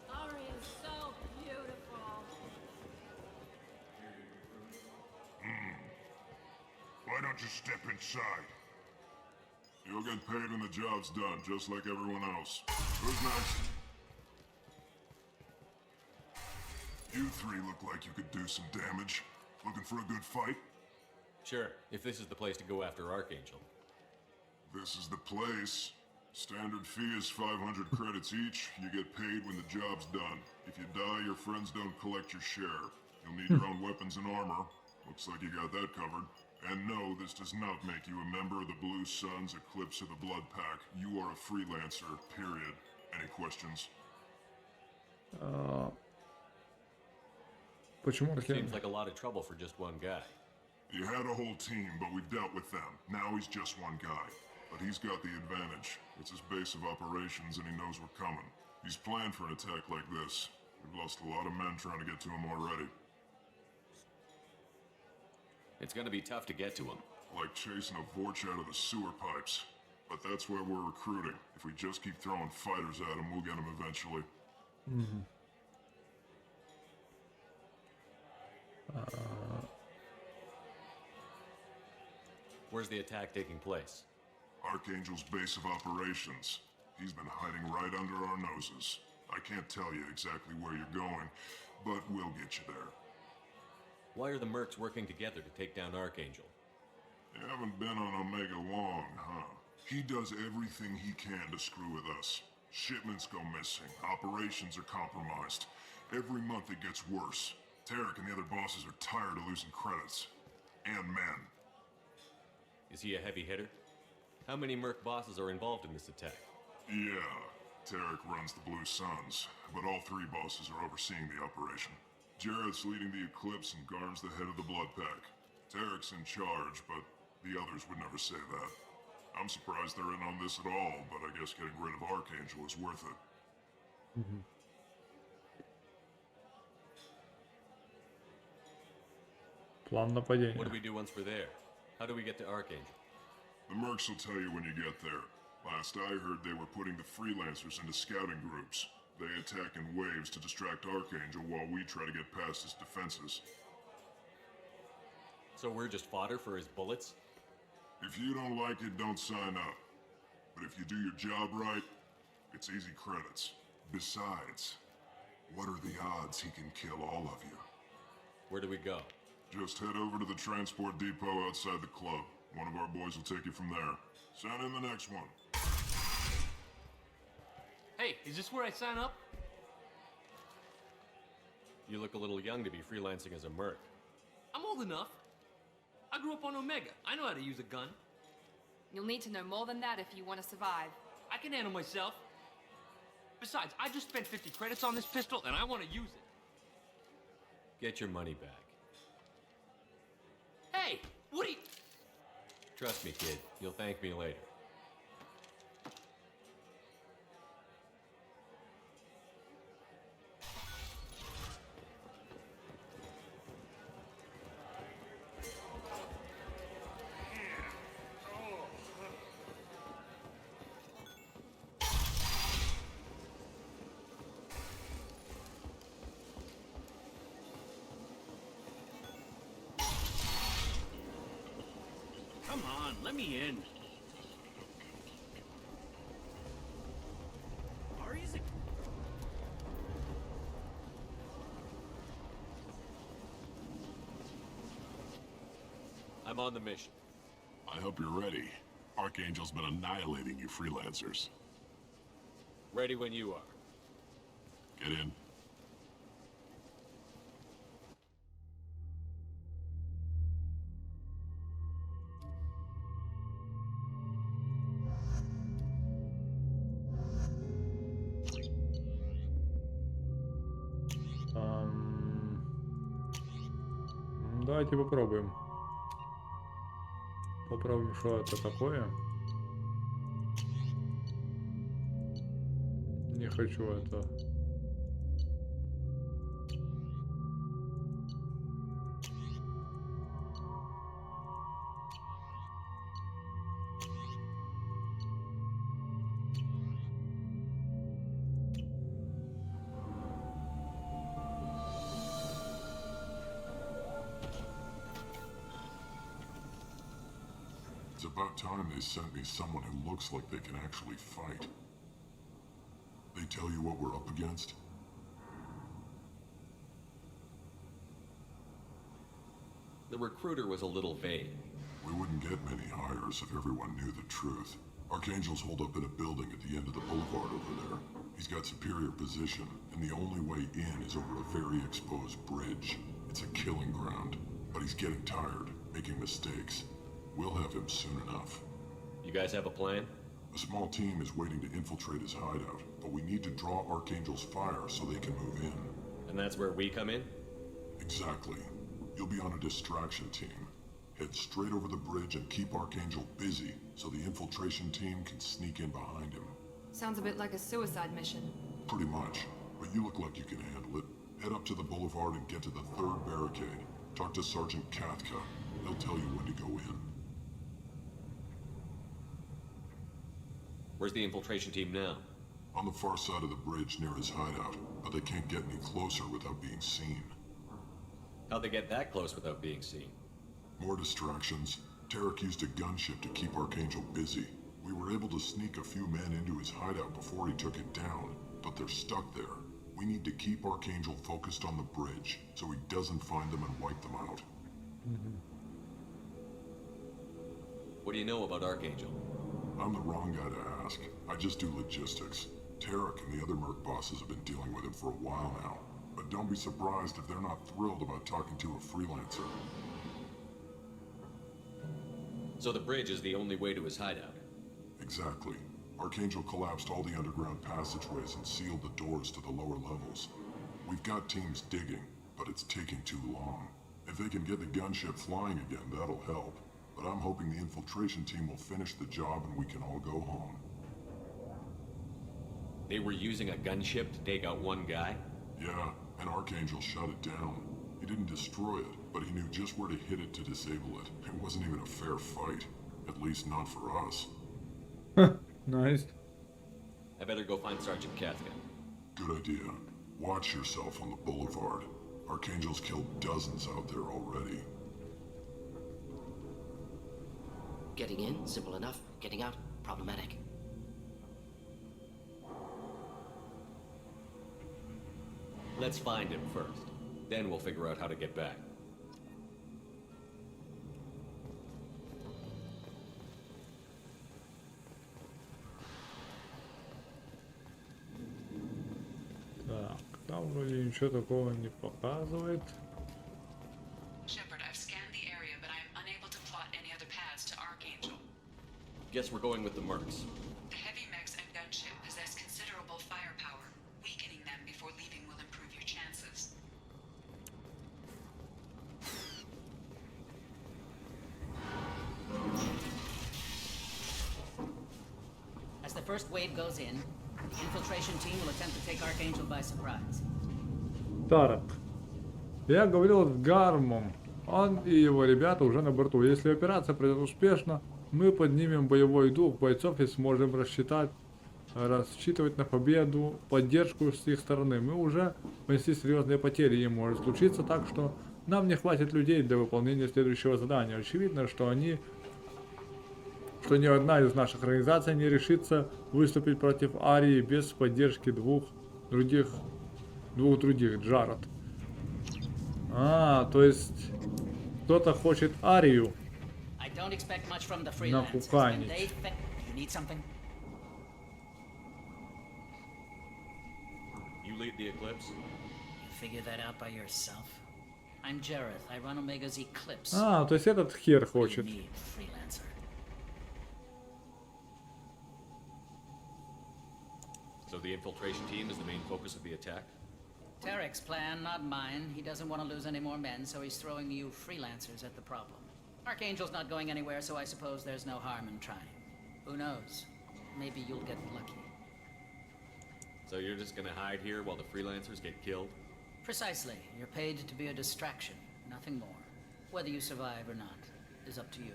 Aria's so beautiful. Why don't you step inside? You'll get paid when the job's done, just like everyone else. Who's next? You three look like you could do some damage. Looking for a good fight? Sure, if this is the place to go after Archangel. This is the place. Standard fee is 500 credits each. You get paid when the job's done. If you die, your friends don't collect your share. You'll need your own weapons and armor. Looks like you got that covered. And no, this does not make you a member of the Blue Suns Eclipse of the Blood Pack. You are a freelancer, period. Any questions? Почему Seems like a lot of trouble for just one guy. You had a whole team, but we dealt with them. Now he's just one guy. But he's got the advantage. It's his base of operations and he knows we're coming. He's planned for an attack like this. We've lost a lot of men trying to get to him already. It's gonna be tough to get to him. Like chasing a Vorch out of the sewer pipes. But that's where we're recruiting. If we just keep throwing fighters at him, we'll get him eventually. Where's the attack taking place? Archangel's base of operations. He's been hiding right under our noses. I can't tell you exactly where you're going, but we'll get you there. Why are the mercs working together to take down Archangel? You haven't been on Omega long, huh? He does everything he can to screw with us. Shipments go missing, operations are compromised. Every month it gets worse. Tarek and the other bosses are tired of losing credits. And men. Is he a heavy hitter? How many merc bosses are involved in this attack? Yeah, Tarek runs the Blue Suns, but all three bosses are overseeing the operation. Jarrett's leading the Eclipse and Garn's the head of the Blood Pack. Tarek's in charge, but the others would never say that. I'm surprised they're in on this at all, but I guess getting rid of Archangel is worth it. План нападения. What do we do once we're there? How do we get to Archangel? The mercs will tell you when you get there. Last I heard, they were putting the freelancers into scouting groups. They attack in waves to distract Archangel while we try to get past his defenses. So we're just fodder for his bullets? If you don't like it, don't sign up. But if you do your job right, it's easy credits. Besides, what are the odds he can kill all of you? Where do we go? Just head over to the transport depot outside the club. One of our boys will take you from there. Sign in the next one. Hey, is this where I sign up? You look a little young to be freelancing as a merc. I'm old enough. I grew up on Omega. I know how to use a gun. You'll need to know more than that if you want to survive. I can handle myself. Besides, I just spent 50 credits on this pistol, and I want to use it. Get your money back. Hey, what are you... Trust me, kid. You'll thank me later. Come on, let me in. Ari's a... I'm on the mission. I hope you're ready. Archangel's been annihilating you freelancers. Ready when you are. Get in. Давайте попробуем. Попробуем, что это такое. Не хочу это. It's about time they sent me someone who looks like they can actually fight. They tell you what we're up against? The recruiter was a little vague. We wouldn't get many hires if everyone knew the truth. Archangel's holed up in a building at the end of the boulevard over there. He's got superior position, and the only way in is over a very exposed bridge. It's a killing ground, but he's getting tired, making mistakes. We'll have him soon enough. You guys have a plan? A small team is waiting to infiltrate his hideout, but we need to draw Archangel's fire so they can move in. And that's where we come in? Exactly. You'll be on a distraction team. Head straight over the bridge and keep Archangel busy so the infiltration team can sneak in behind him. Sounds a bit like a suicide mission. Pretty much, but you look like you can handle it. Head up to the boulevard and get to the third barricade. Talk to Sergeant Kathka. He'll tell you when to go in. Where's the infiltration team now? On the far side of the bridge near his hideout, but they can't get any closer without being seen. How'd they get that close without being seen? More distractions. Tarek used a gunship to keep Archangel busy. We were able to sneak a few men into his hideout before he took it down, but they're stuck there. We need to keep Archangel focused on the bridge, so he doesn't find them and wipe them out. What do you know about Archangel? I'm the wrong guy to ask. I just do logistics. Tarek and the other merc bosses have been dealing with him for a while now. But don't be surprised if they're not thrilled about talking to a freelancer. So the bridge is the only way to his hideout? Exactly. Archangel collapsed all the underground passageways and sealed the doors to the lower levels. We've got teams digging, but it's taking too long. If they can get the gunship flying again, that'll help. But I'm hoping the infiltration team will finish the job and we can all go home. They were using a gunship to take out one guy? Yeah, and Archangel shut it down. He didn't destroy it, but he knew just where to hit it to disable it. It wasn't even a fair fight. At least not for us. Nice. I better go find Sergeant Kathka. Good idea. Watch yourself on the boulevard. Archangel's killed dozens out there already. Getting in, simple enough. Getting out, problematic. Let's find him first. Then we'll figure out how to get back. Так, там вроде ничего такого не показывает. Shepard, I've scanned the area, but I am unable to plot any other paths to Archangel. Guess we're going with the mercs. The heavy mechs and gunship possess considerable firepower. Weakening them before leaving will improve your chances. As the first wave goes in, the infiltration team will attempt to take Archangel by surprise. Так, я говорил с Гармом. Он и его ребята уже на борту. Если операция пройдет успешно, мы поднимем боевой дух бойцов и сможем рассчитывать на победу, поддержку с их стороны. Мы уже понесли серьезные потери, и может случиться так, что нам не хватит людей для выполнения следующего задания. Очевидно, что ни одна из наших организаций не решится выступить против Арии без поддержки двух других Джаред. То есть кто-то хочет Арию нахуканить. You lead the Eclipse? You figure that out by yourself. I'm Jareth. I run Omega's Eclipse. То есть этот хер хочет. So the infiltration team is the main focus of the attack? Tarek's plan, not mine. He doesn't want to lose any more men, so he's throwing you freelancers at the problem. Archangel's not going anywhere, so I suppose there's no harm in trying. Who knows? Maybe you'll get lucky. So you're just gonna hide here while the freelancers get killed? Precisely. You're paid to be a distraction, nothing more. Whether you survive or not is up to you.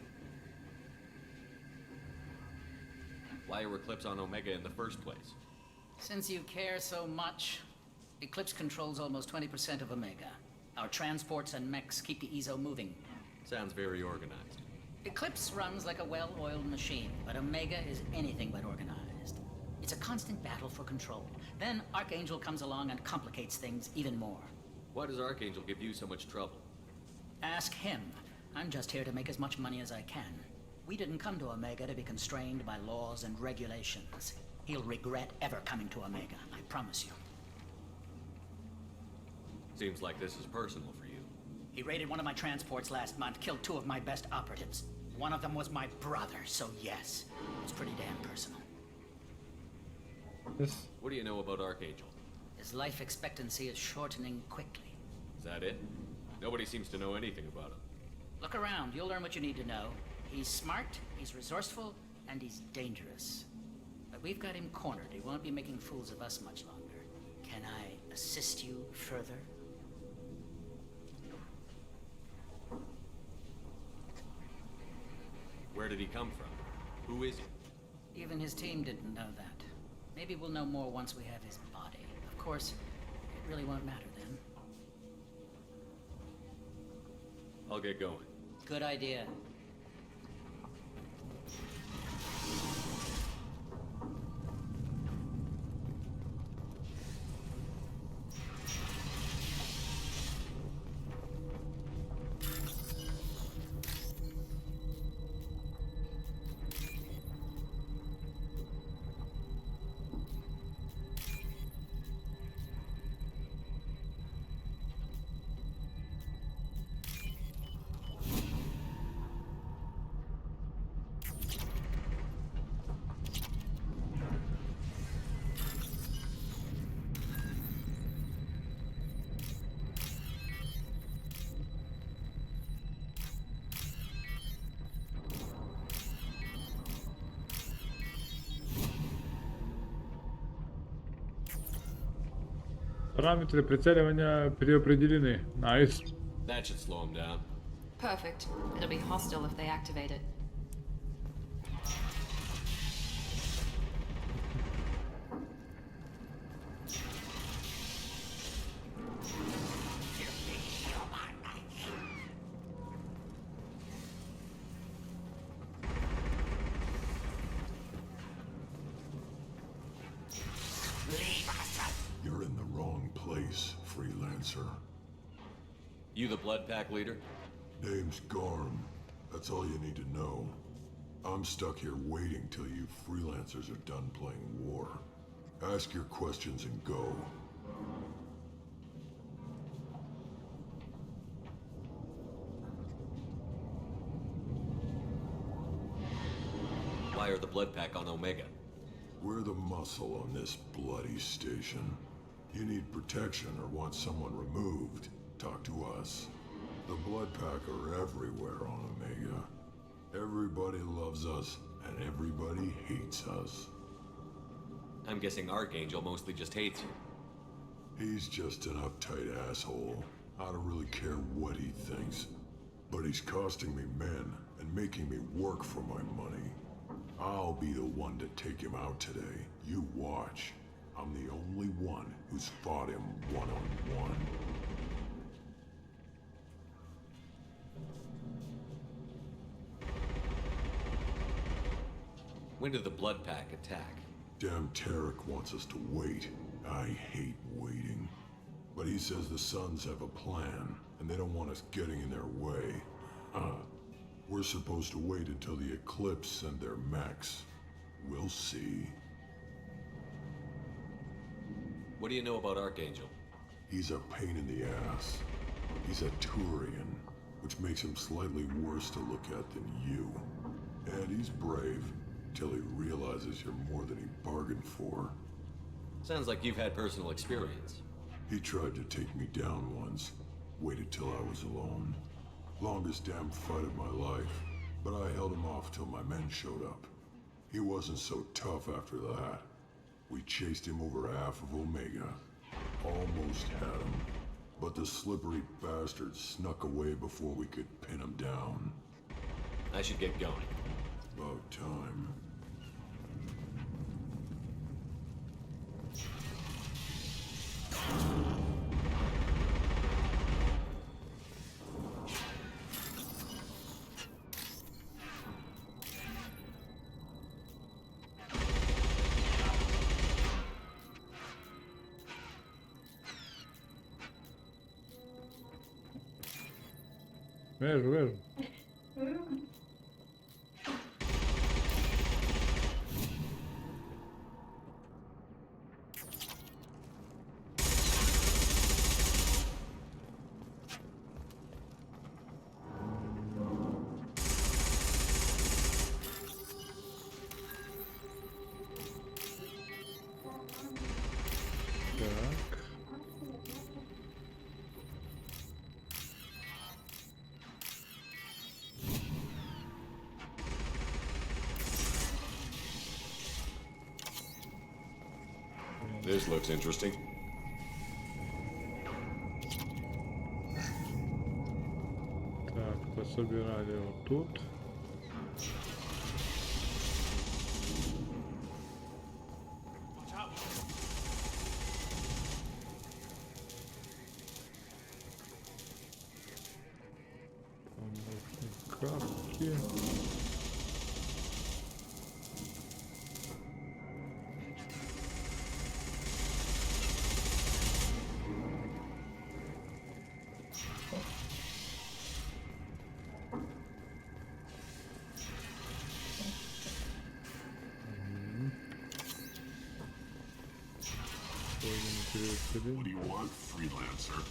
Why are Eclipse on Omega in the first place? Since you care so much, Eclipse controls almost 20% of Omega. Our transports and mechs keep the EZO moving. Sounds very organized. Eclipse runs like a well-oiled machine, but Omega is anything but organized. It's a constant battle for control. Then Archangel comes along and complicates things even more. Why does Archangel give you so much trouble? Ask him. I'm just here to make as much money as I can. We didn't come to Omega to be constrained by laws and regulations. He'll regret ever coming to Omega, I promise you. Seems like this is personal for you. He raided one of my transports last month, killed 2 of my best operatives. One of them was my brother, so yes, it's pretty damn personal. What do you know about Archangel? His life expectancy is shortening quickly. Is that it? Nobody seems to know anything about him. Look around, you'll learn what you need to know. He's smart, he's resourceful, and he's dangerous. But we've got him cornered. He won't be making fools of us much longer. Can I assist you further? Where did he come from? Who is he? Even his team didn't know that. Maybe we'll know more once we have his body. Of course, it really won't matter then. I'll get going. Good idea. Параметры прицеливания переопределены. Nice. That should slow him down. Perfect. It'll be hostile if they activate it. freelancer. You the blood pack leader? Name's Garm. That's all you need to know. I'm stuck here waiting till you freelancers are done playing war. Ask your questions and go. Why are the blood pack on Omega? We're the muscle on this bloody station. You need protection or want someone removed, talk to us. The blood pack are everywhere on Omega. Everybody loves us, and everybody hates us. I'm guessing Archangel mostly just hates you. He's just an uptight asshole. I don't really care what he thinks. But he's costing me men and making me work for my money. I'll be the one to take him out today. You watch. I'm the only one who's fought him one-on-one. When did the blood pack attack? Damn Tarek wants us to wait. I hate waiting. But he says the Suns have a plan, and they don't want us getting in their way. We're supposed to wait until the Eclipse send their mechs. We'll see. What do you know about Archangel? He's a pain in the ass. He's a Turian, which makes him slightly worse to look at than you. And he's brave, till he realizes you're more than he bargained for. Sounds like you've had personal experience. He tried to take me down once. Waited till I was alone. Longest damn fight of my life. But I held him off till my men showed up. He wasn't so tough after that. We chased him over half of Omega. Almost had him. But the slippery bastard snuck away before we could pin him down. I should get going. About time. Vejo. This looks interesting. Так, пособирали вот тут. Капки. What do you want, freelancer?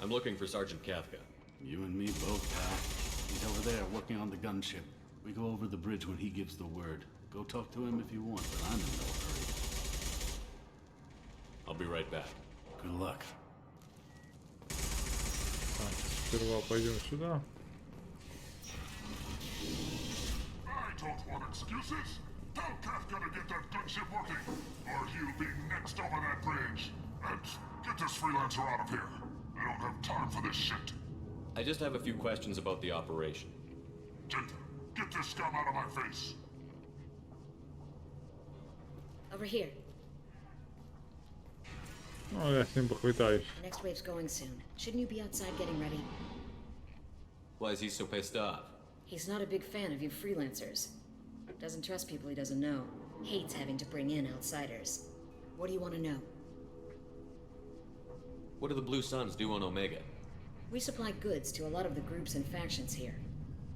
I'm looking for Sergeant Kafka. You and me both, pal. He's over there working on the gunship. We go over the bridge when he gives the word. Go talk to him if you want, but I'm in no hurry. I'll be right back. Good luck. Так, сперва пойдем сюда. I don't want excuses. Tell Kafka to get that gunship working, or he'll be next over that bridge. And get this freelancer out of here. I don't have time for this shit. I just have a few questions about the operation. Get this scum out of my face. Over here. Ну, я с ним похватаюсь. Next wave's going soon. Shouldn't you be outside getting ready? Why is he so pissed off? He's not a big fan of you freelancers. Doesn't trust people he doesn't know. Hates having to bring in outsiders. What do you want to know? What do the Blue Suns do on Omega? We supply goods to a lot of the groups and factions here.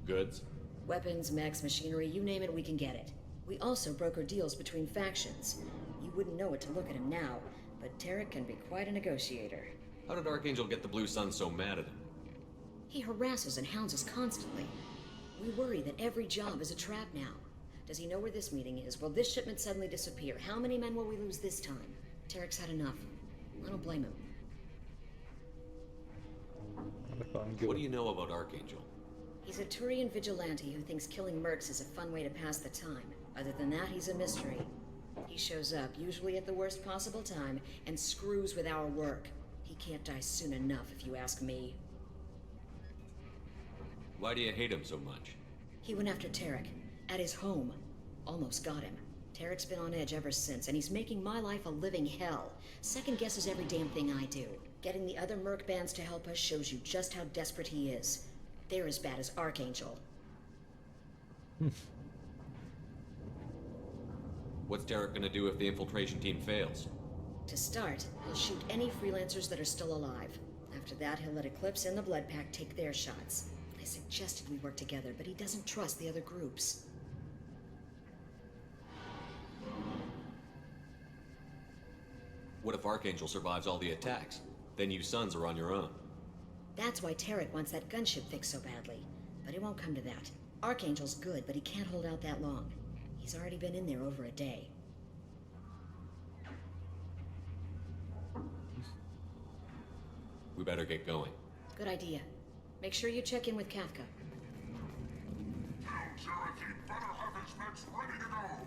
Goods? Weapons, mechs, machinery, you name it, we can get it. We also broker deals between factions. You wouldn't know it to look at him now, but Tarek can be quite a negotiator. How did Archangel get the Blue Suns so mad at him? He harasses and hounds us constantly. We worry that every job is a trap now. Does he know where this meeting is? Will this shipment suddenly disappear? How many men will we lose this time? Tarek's had enough. I don't blame him. What do you know about Archangel? He's a Turian vigilante who thinks killing mercs is a fun way to pass the time. Other than that, he's a mystery. He shows up, usually at the worst possible time, and screws with our work. He can't die soon enough, if you ask me. Why do you hate him so much? He went after Tarek, at his home. Almost got him. Tarek's been on edge ever since, and he's making my life a living hell. Second guesses every damn thing I do. Getting the other merc bands to help us shows you just how desperate he is. They're as bad as Archangel. What's Tarek gonna do if the infiltration team fails? To start, he'll shoot any freelancers that are still alive. After that, he'll let Eclipse and the Blood Pack take their shots. I suggested we work together, but he doesn't trust the other groups. What if Archangel survives all the attacks? Then you Suns are on your own. That's why Tarek wants that gunship fixed so badly. But it won't come to that. Archangel's good, but he can't hold out that long. He's already been in there over a day. We better get going. Good idea. Make sure you check in with Kafka. Sheriff, he'd better have his mechs ready to go.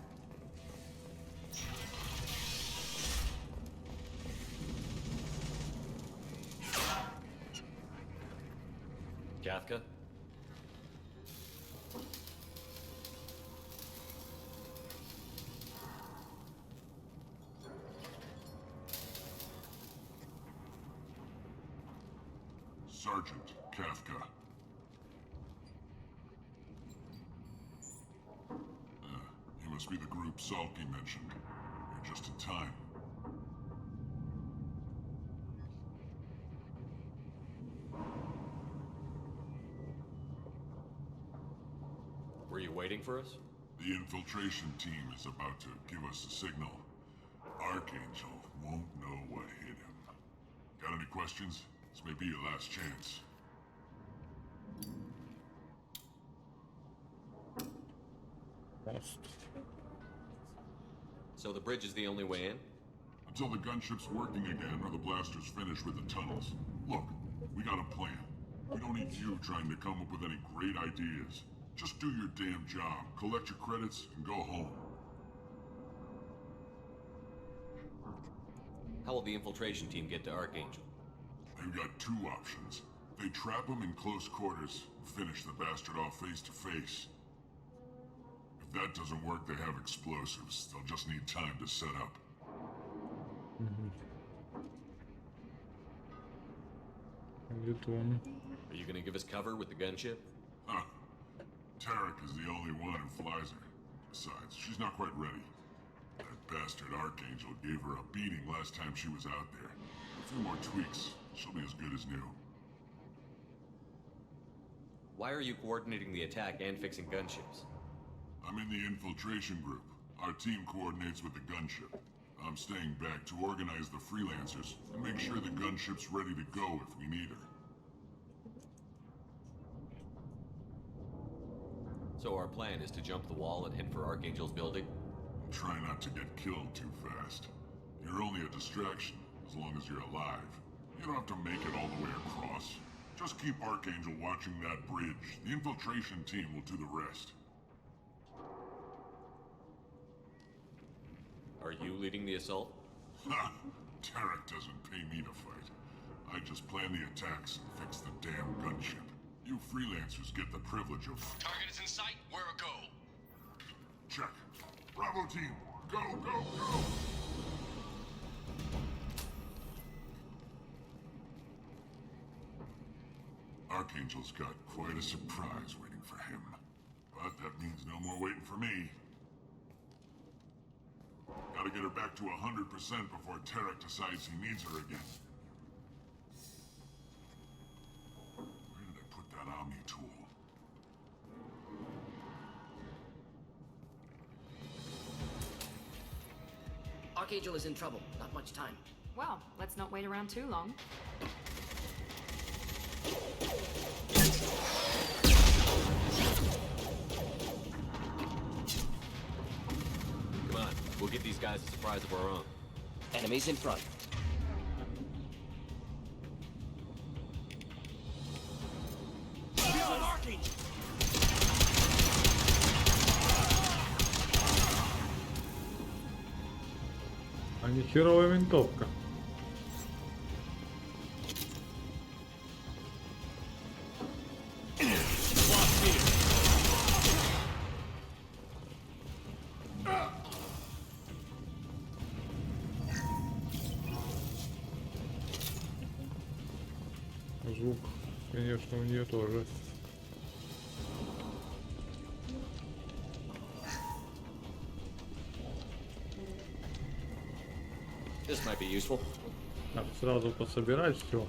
Kafka? Sergeant Kafka. You must be the group Salky mentioned. You're just in time. Were you waiting for us? The infiltration team is about to give us a signal. Archangel won't know what hit him. Got any questions? This may be your last chance. So the bridge is the only way in? Until the gunship's working again or the blasters finish with the tunnels. Look, we got a plan. We don't need you trying to come up with any great ideas. Just do your damn job, collect your credits, and go home. How will the infiltration team get to Archangel? They've got two options. They trap him in close quarters and finish the bastard off face to face. If that doesn't work, they have explosives. They'll just need time to set up. Are you gonna give us cover with the gunship? Huh. Tarek is the only one who flies her. Besides, she's not quite ready. That bastard Archangel gave her a beating last time she was out there. A few more tweaks, she'll be as good as new. Why are you coordinating the attack and fixing gunships? I'm in the infiltration group. Our team coordinates with the gunship. I'm staying back to organize the freelancers and make sure the gunship's ready to go if we need her. So our plan is to jump the wall and head for Archangel's building? Try not to get killed too fast. You're only a distraction, as long as you're alive. You don't have to make it all the way across. Just keep Archangel watching that bridge. The infiltration team will do the rest. Are you leading the assault? Ha! Tarek doesn't pay me to fight. I just plan the attacks and fix the damn gunship. You freelancers get the privilege of... Target is in sight. Where a go? Check. Bravo team, go, go, go! Archangel's got quite a surprise waiting for him. But that means no more waiting for me. Gotta get her back to 100% before Tarek decides he needs her again. Archangel is in trouble. Not much time. Well, let's not wait around too long. Come on, we'll get these guys a surprise of our own. Enemies in front. А не херовая винтовка. Звук, конечно, у нее тоже. This might be useful. Так, сразу пособирать все.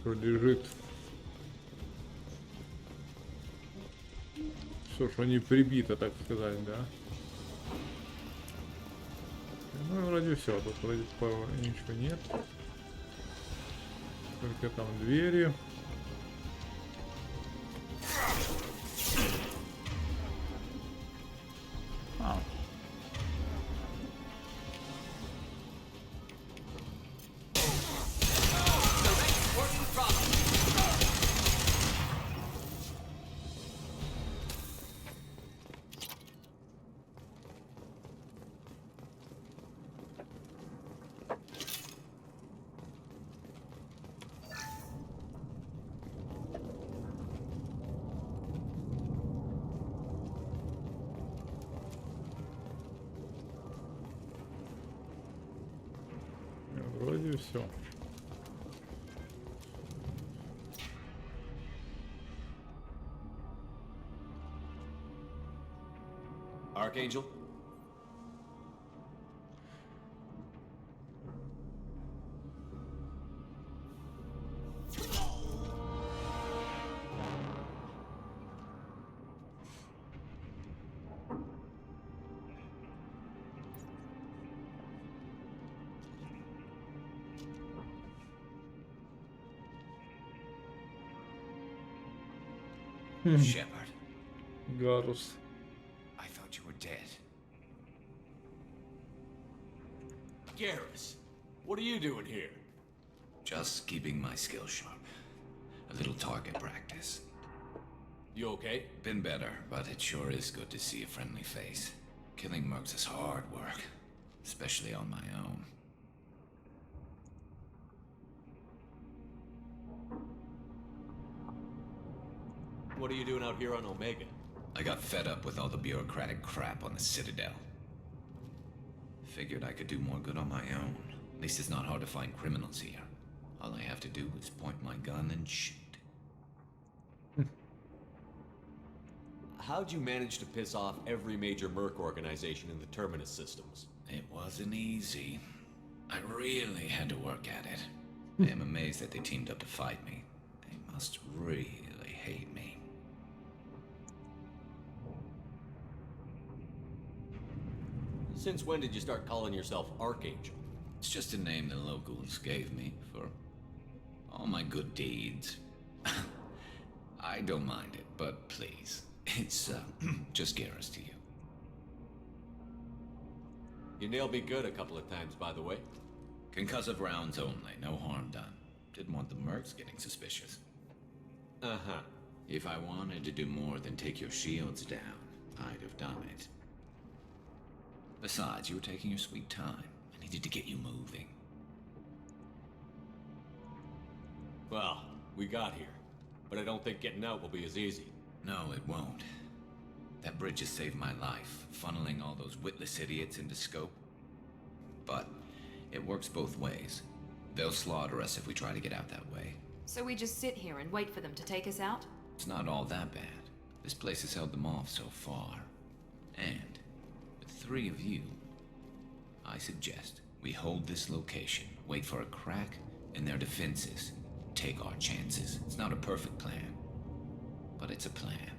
Что лежит. Все, что не прибито, так сказать, да. Ну, вроде все. Тут вроде ничего нет. Только там двери. Вроде все. Archangel? Shepard. Garus. I thought you were dead. Garrus, what are you doing here? Just keeping my skills sharp. A little target practice. You okay? Been better, but it sure is good to see a friendly face. Killing mercs is hard work, especially on my own. What are you doing out here on Omega? I got fed up with all the bureaucratic crap on the Citadel. Figured I could do more good on my own. At least it's not hard to find criminals here. All I have to do is point my gun and shoot. How'd you manage to piss off every major merc organization in the Terminus systems? It wasn't easy. I really had to work at it. I'm amazed that they teamed up to fight me. They must really hate me. Since when did you start calling yourself Archangel? It's just a name the locals gave me for all my good deeds. I don't mind it, but please, it's just Garrus to you. You nailed me good a couple of times, by the way. Concussive rounds only, no harm done. Didn't want the mercs getting suspicious. Uh-huh. If I wanted to do more than take your shields down, I'd have done it. Besides, you were taking your sweet time. I needed to get you moving. Well, we got here. But I don't think getting out will be as easy. No, it won't. That bridge has saved my life, funneling all those witless idiots into scope. But it works both ways. They'll slaughter us if we try to get out that way. So we just sit here and wait for them to take us out? It's not all that bad. This place has held them off so far. And with 3 of you, I suggest we hold this location, wait for a crack in their defenses, take our chances. It's not a perfect plan, but it's a plan.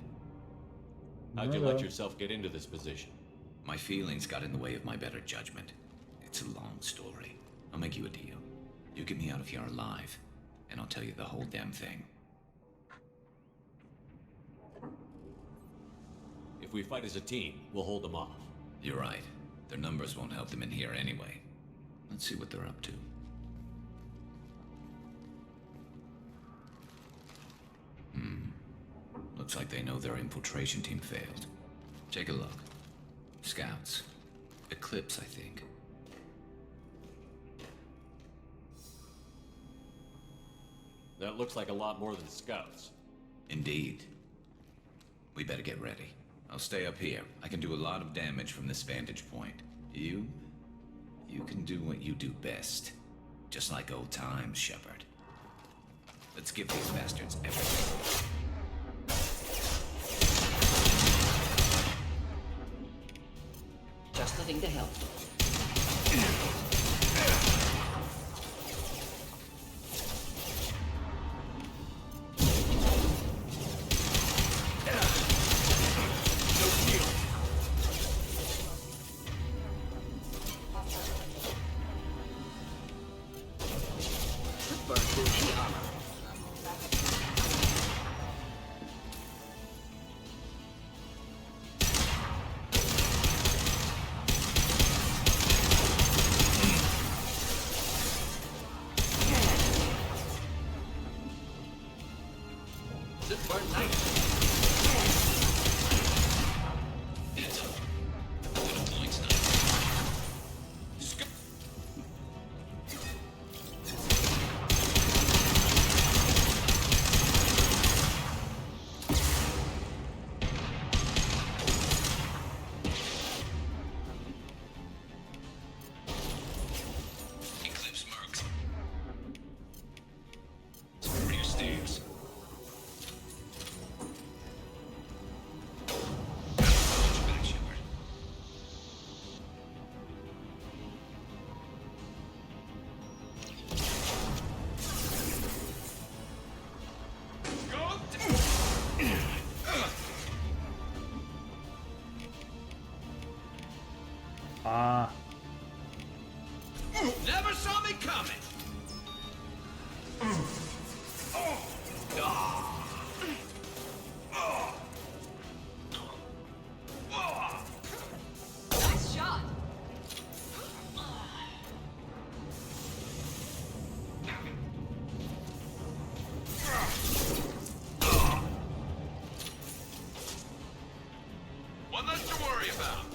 How'd you let yourself get into this position? My feelings got in the way of my better judgment. It's a long story. I'll make you a deal. You get me out of here alive, and I'll tell you the whole damn thing. If we fight as a team, we'll hold them off. You're right. Their numbers won't help them in here anyway. Let's see what they're up to. Looks like they know their infiltration team failed. Take a look. Scouts. Eclipse, I think. That looks like a lot more than scouts. Indeed. We better get ready. I'll stay up here. I can do a lot of damage from this vantage point. You can do what you do best. Just like old times, Shepard. Let's give these bastards everything. Just the thing to help. Never saw me coming. Nice shot. One less to worry about.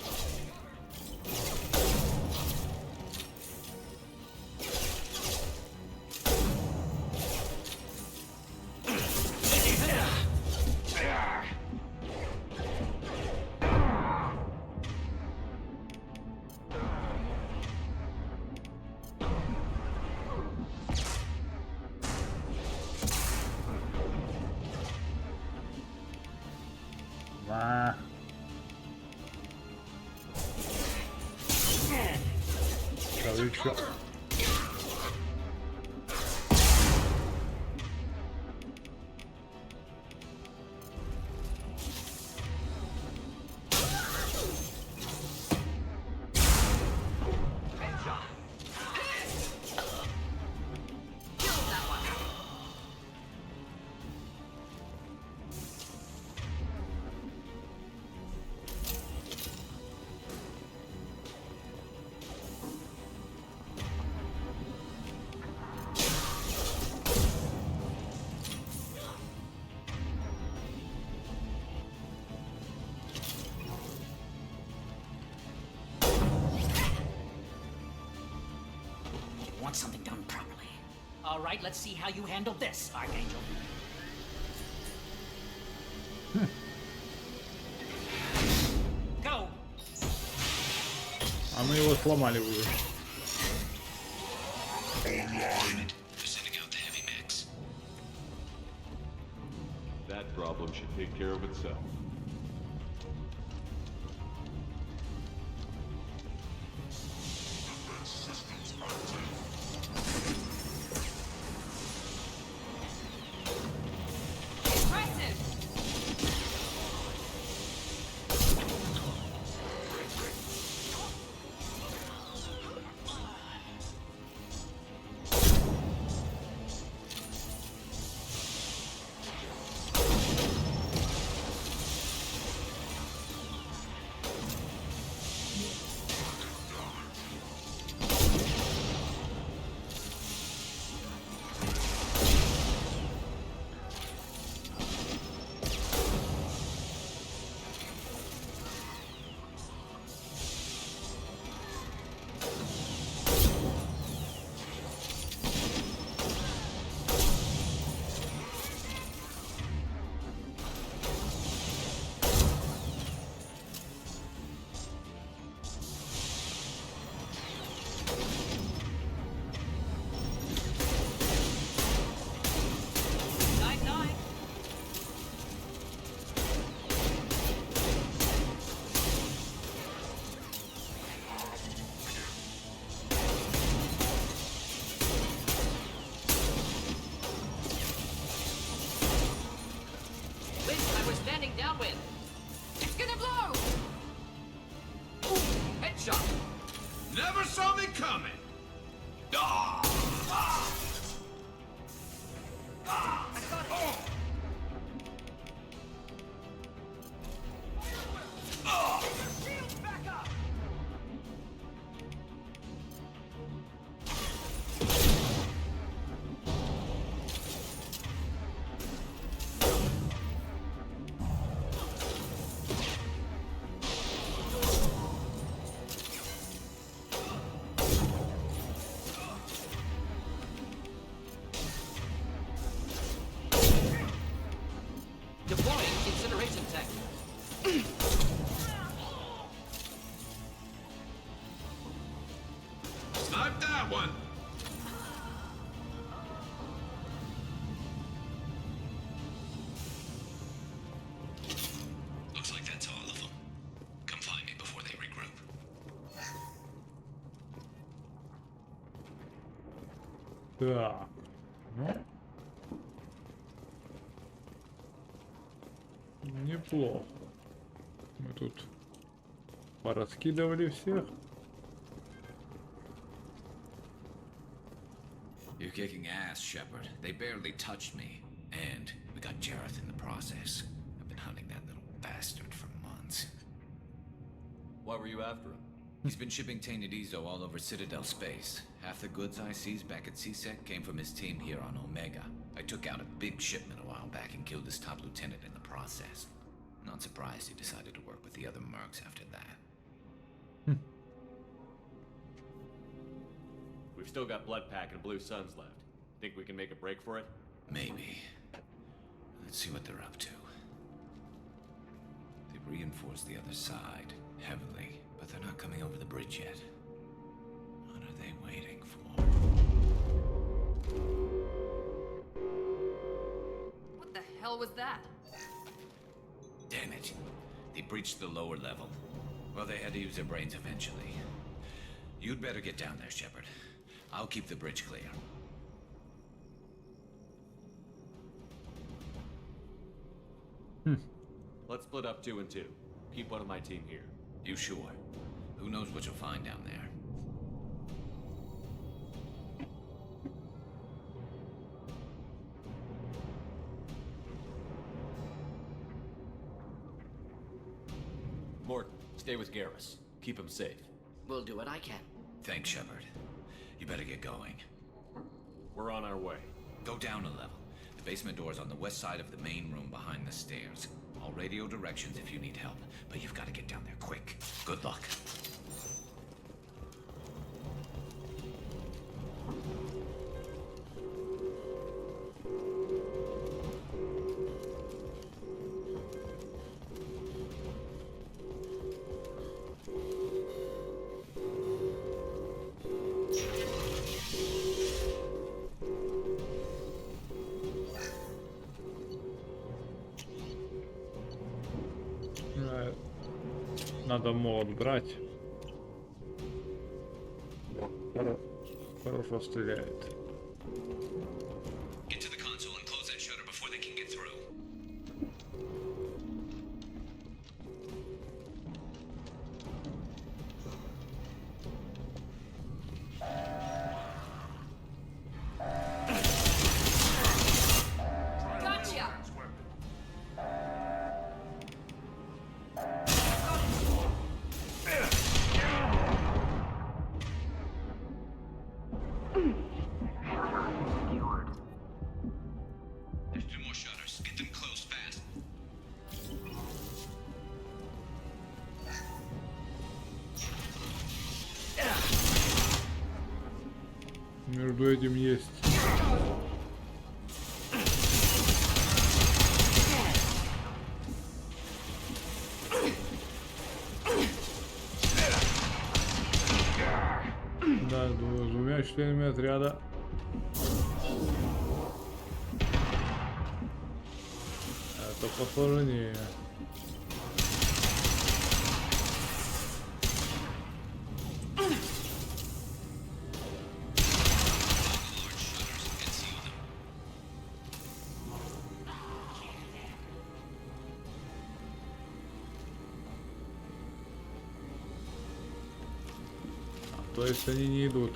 Want something done properly. All right, let's see how you handle this, Archangel. Go. А мы его сломали уже. That problem should take care of itself. shot. Never saw me coming. Ah! Ah! Ah! I got it. Oh! Oh! Shields back up. Deploying incineration tech. Snipe that one. Looks like that's all of them. Come find me before they regroup. Так. Ну. Неплохо. Мы тут пораскидывали всех. You're kicking ass, Shepard. They barely touched me. And we got Jareth in the process. I've been hunting that little bastard for months. Why were you after him? He's been shipping tainted Ezo all over Citadel space. Half the goods I seized back at CSEC came from his team here on Omega. I took out a big shipment a while back and killed his top lieutenant in the process. Not surprised he decided to work with the other mercs after that. We've still got Bloodpack and Blue Suns left. Think we can make a break for it? Maybe. Let's see what they're up to. They've reinforced the other side, heavily, but they're not coming over the bridge yet. What are they waiting for? What the hell was that? Damn it. They breached the lower level. Well, they had to use their brains eventually. You'd better get down there, Shepard. I'll keep the bridge clear. Let's split up 2 and 2. Keep one of my team here. You sure? Who knows what you'll find down there? Morton, stay with Garrus. Keep him safe. We'll do what I can. Thanks, Shepard. You better get going. We're on our way. Go down a level. The basement door's on the west side of the main room behind the stairs. I'll radio directions if you need help, but you've got to get down there quick. Good luck. Надо молот брать. Хорошо стреляет. Get to the console and close that shutter before they can get through. Gotcha! There's 2 more shutters. Get them closed fast. Между этим есть. Да, с двумя членами отряда. Это посложнее. То есть они не идут.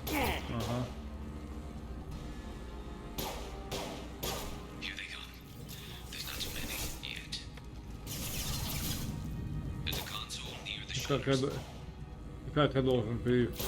Ага. Как я должен приехать?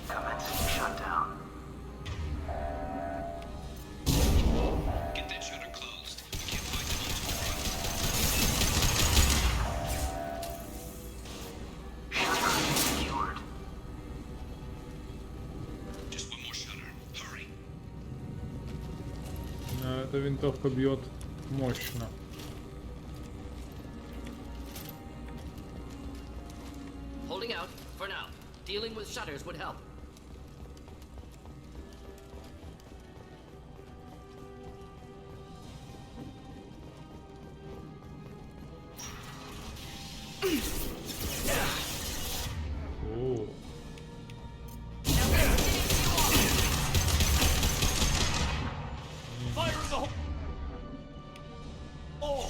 Commencing shutdown. Get that shutter closed. We can't fight them on Shutter secured. Just one more shutter. Hurry. Эта винтовка бьет мощно. Holding out for now. Dealing with shutters would help. Oh. Fire in the hole! Oh!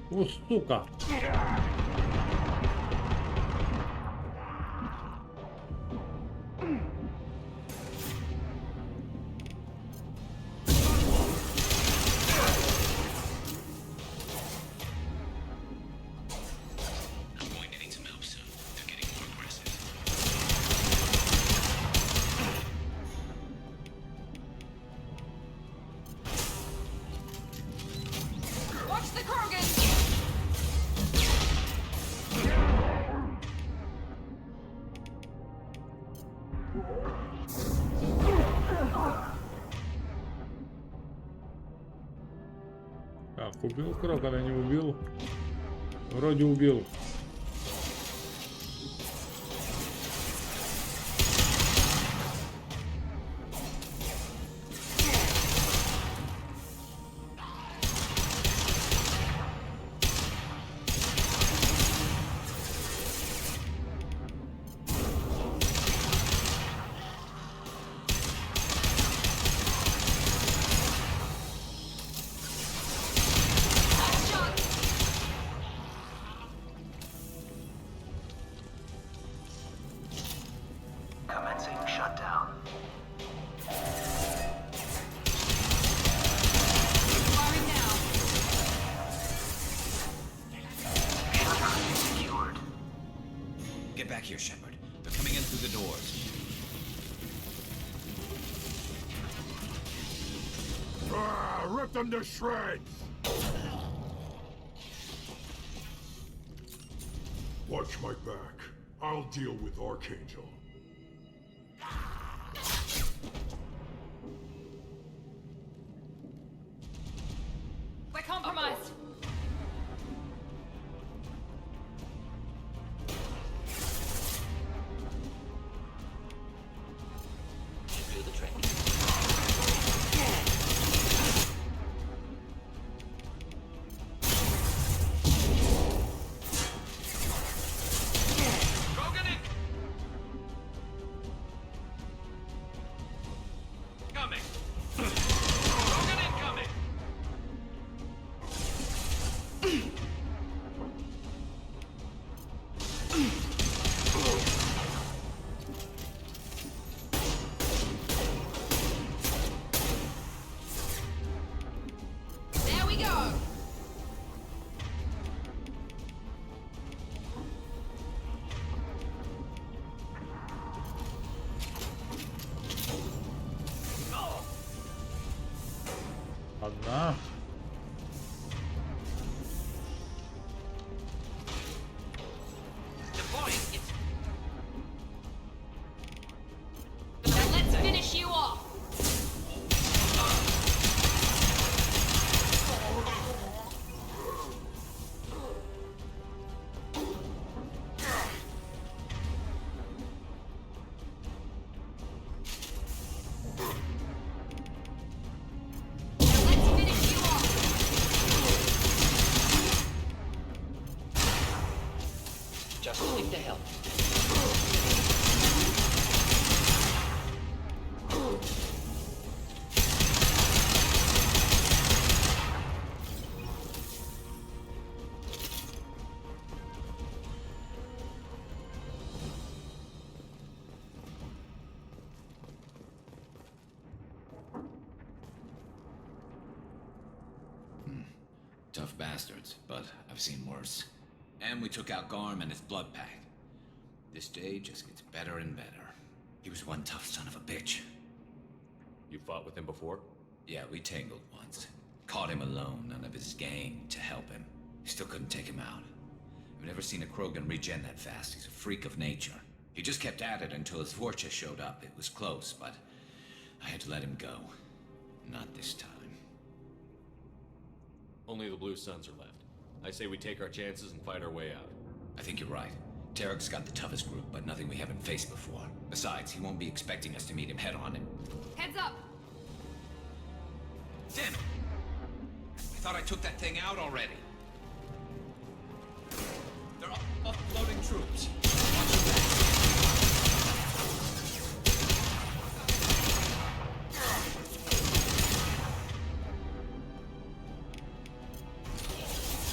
О, сука! Так, убил крока, или не убил? Вроде убил. Commencing shutdown. Firing now. Shutter secured. Get back here, Shepard. They're coming in through the doors. Rip them to shreds! Watch my back. I'll deal with Archangel. We're compromised. Should do the trick. incoming! Krogan incoming! There we go! Одна. Now let's finish you off! Just looking to help. Tough bastards, but I've seen worse. And we took out Garm and his blood pack. This day just gets better and better. He was one tough son of a bitch. You fought with him before? Yeah, we tangled once. Caught him alone, none of his gang to help him. Still couldn't take him out. I've never seen a Krogan regen that fast. He's a freak of nature. He just kept at it until his Vorcha showed up. It was close, but I had to let him go. Not this time. Only the Blue Suns are left. I say we take our chances and fight our way out. I think you're right. Tarek's got the toughest group, but nothing we haven't faced before. Besides, he won't be expecting us to meet him head-on and... Heads up! Damn it! I thought I took that thing out already. They're uploading troops. Watch your back.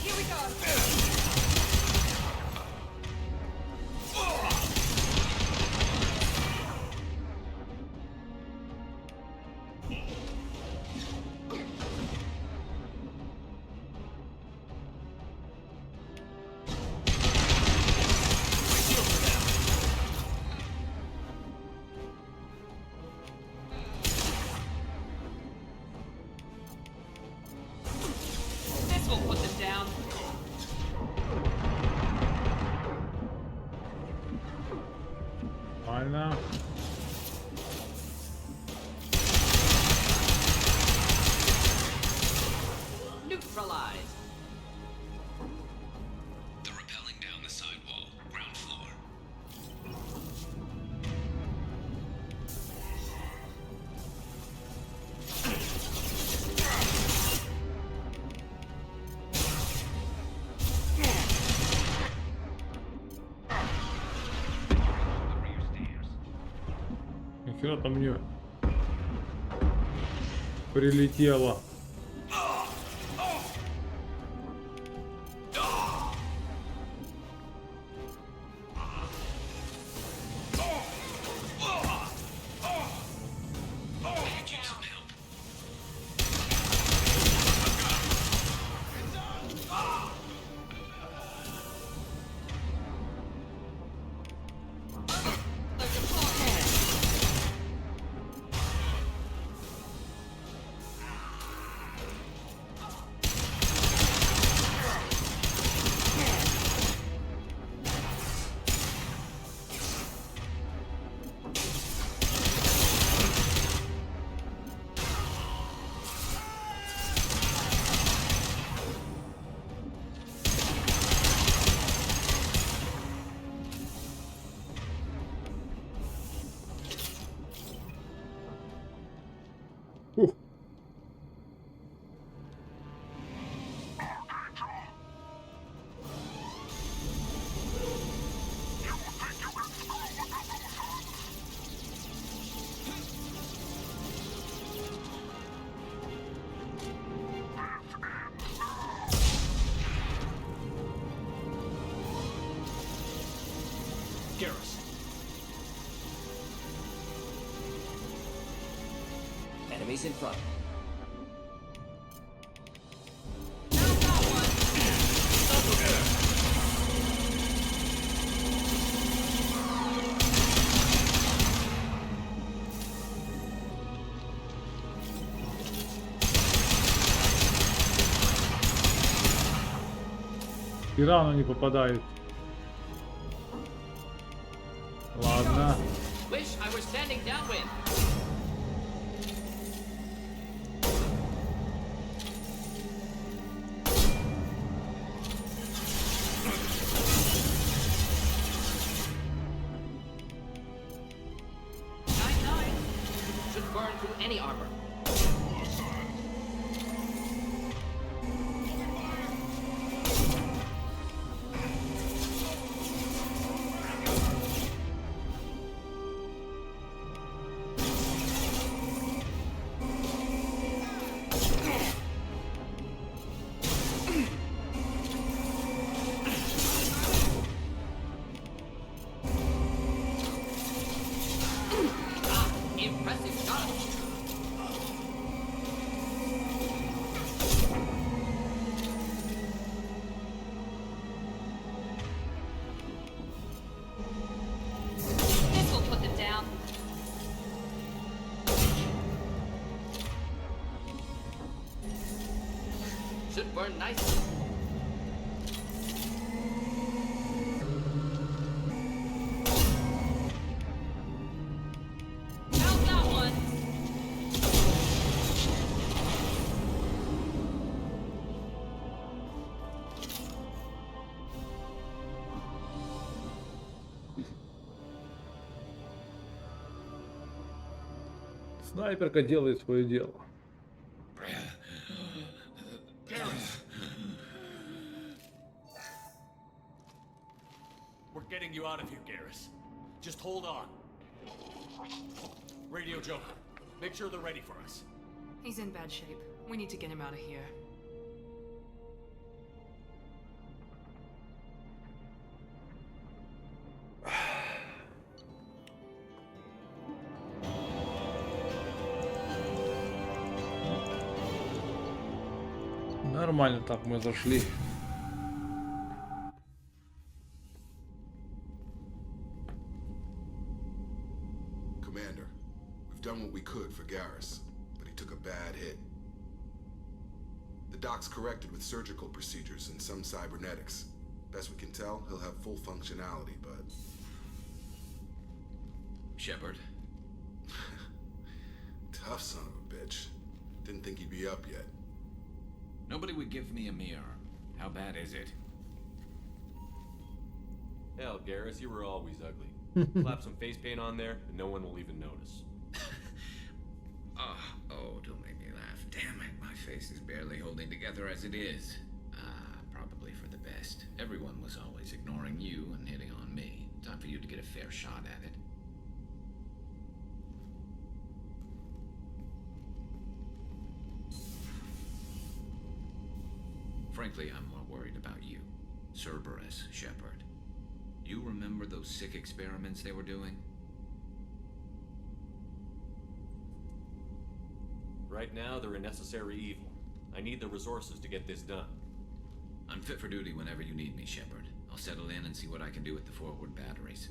Here we go! This will put them down. Правильно. Neutralized. They're rappelling down the side wall, ground floor. Нихера там мне прилетело. Enemies in front. И рано не попадает. Ладно. Wish I were standing downwind. Should burn through any armor. Impressive shot. This will put them down. Should burn nicely. How's that one? Снайперка делает свое дело. We're getting you out of here, Garrus. Just hold on. Radio Joker, make sure they're ready for us. He's in bad shape. We need to get him out of here. Нормально так мы зашли. Commander, we've done what we could for Garrus, but he took a bad hit. The doc's corrected with surgical procedures and some cybernetics. Best we can tell, he'll have full functionality, but... Shepard? Tough son of a bitch. Didn't think he'd be up yet. Nobody would give me a mirror. How bad is it? Hell, Garrus, you were always ugly. Slap some face paint on there, and no one will even notice. Oh, don't make me laugh. Damn it, my face is barely holding together as it is. Probably for the best. Everyone was always ignoring you and hitting on me. Time for you to get a fair shot at it. Frankly, I'm more worried about you. Cerberus, Shepard. You remember those sick experiments they were doing? Right now, they're a necessary evil. I need the resources to get this done. I'm fit for duty whenever you need me, Shepard. I'll settle in and see what I can do with the forward batteries.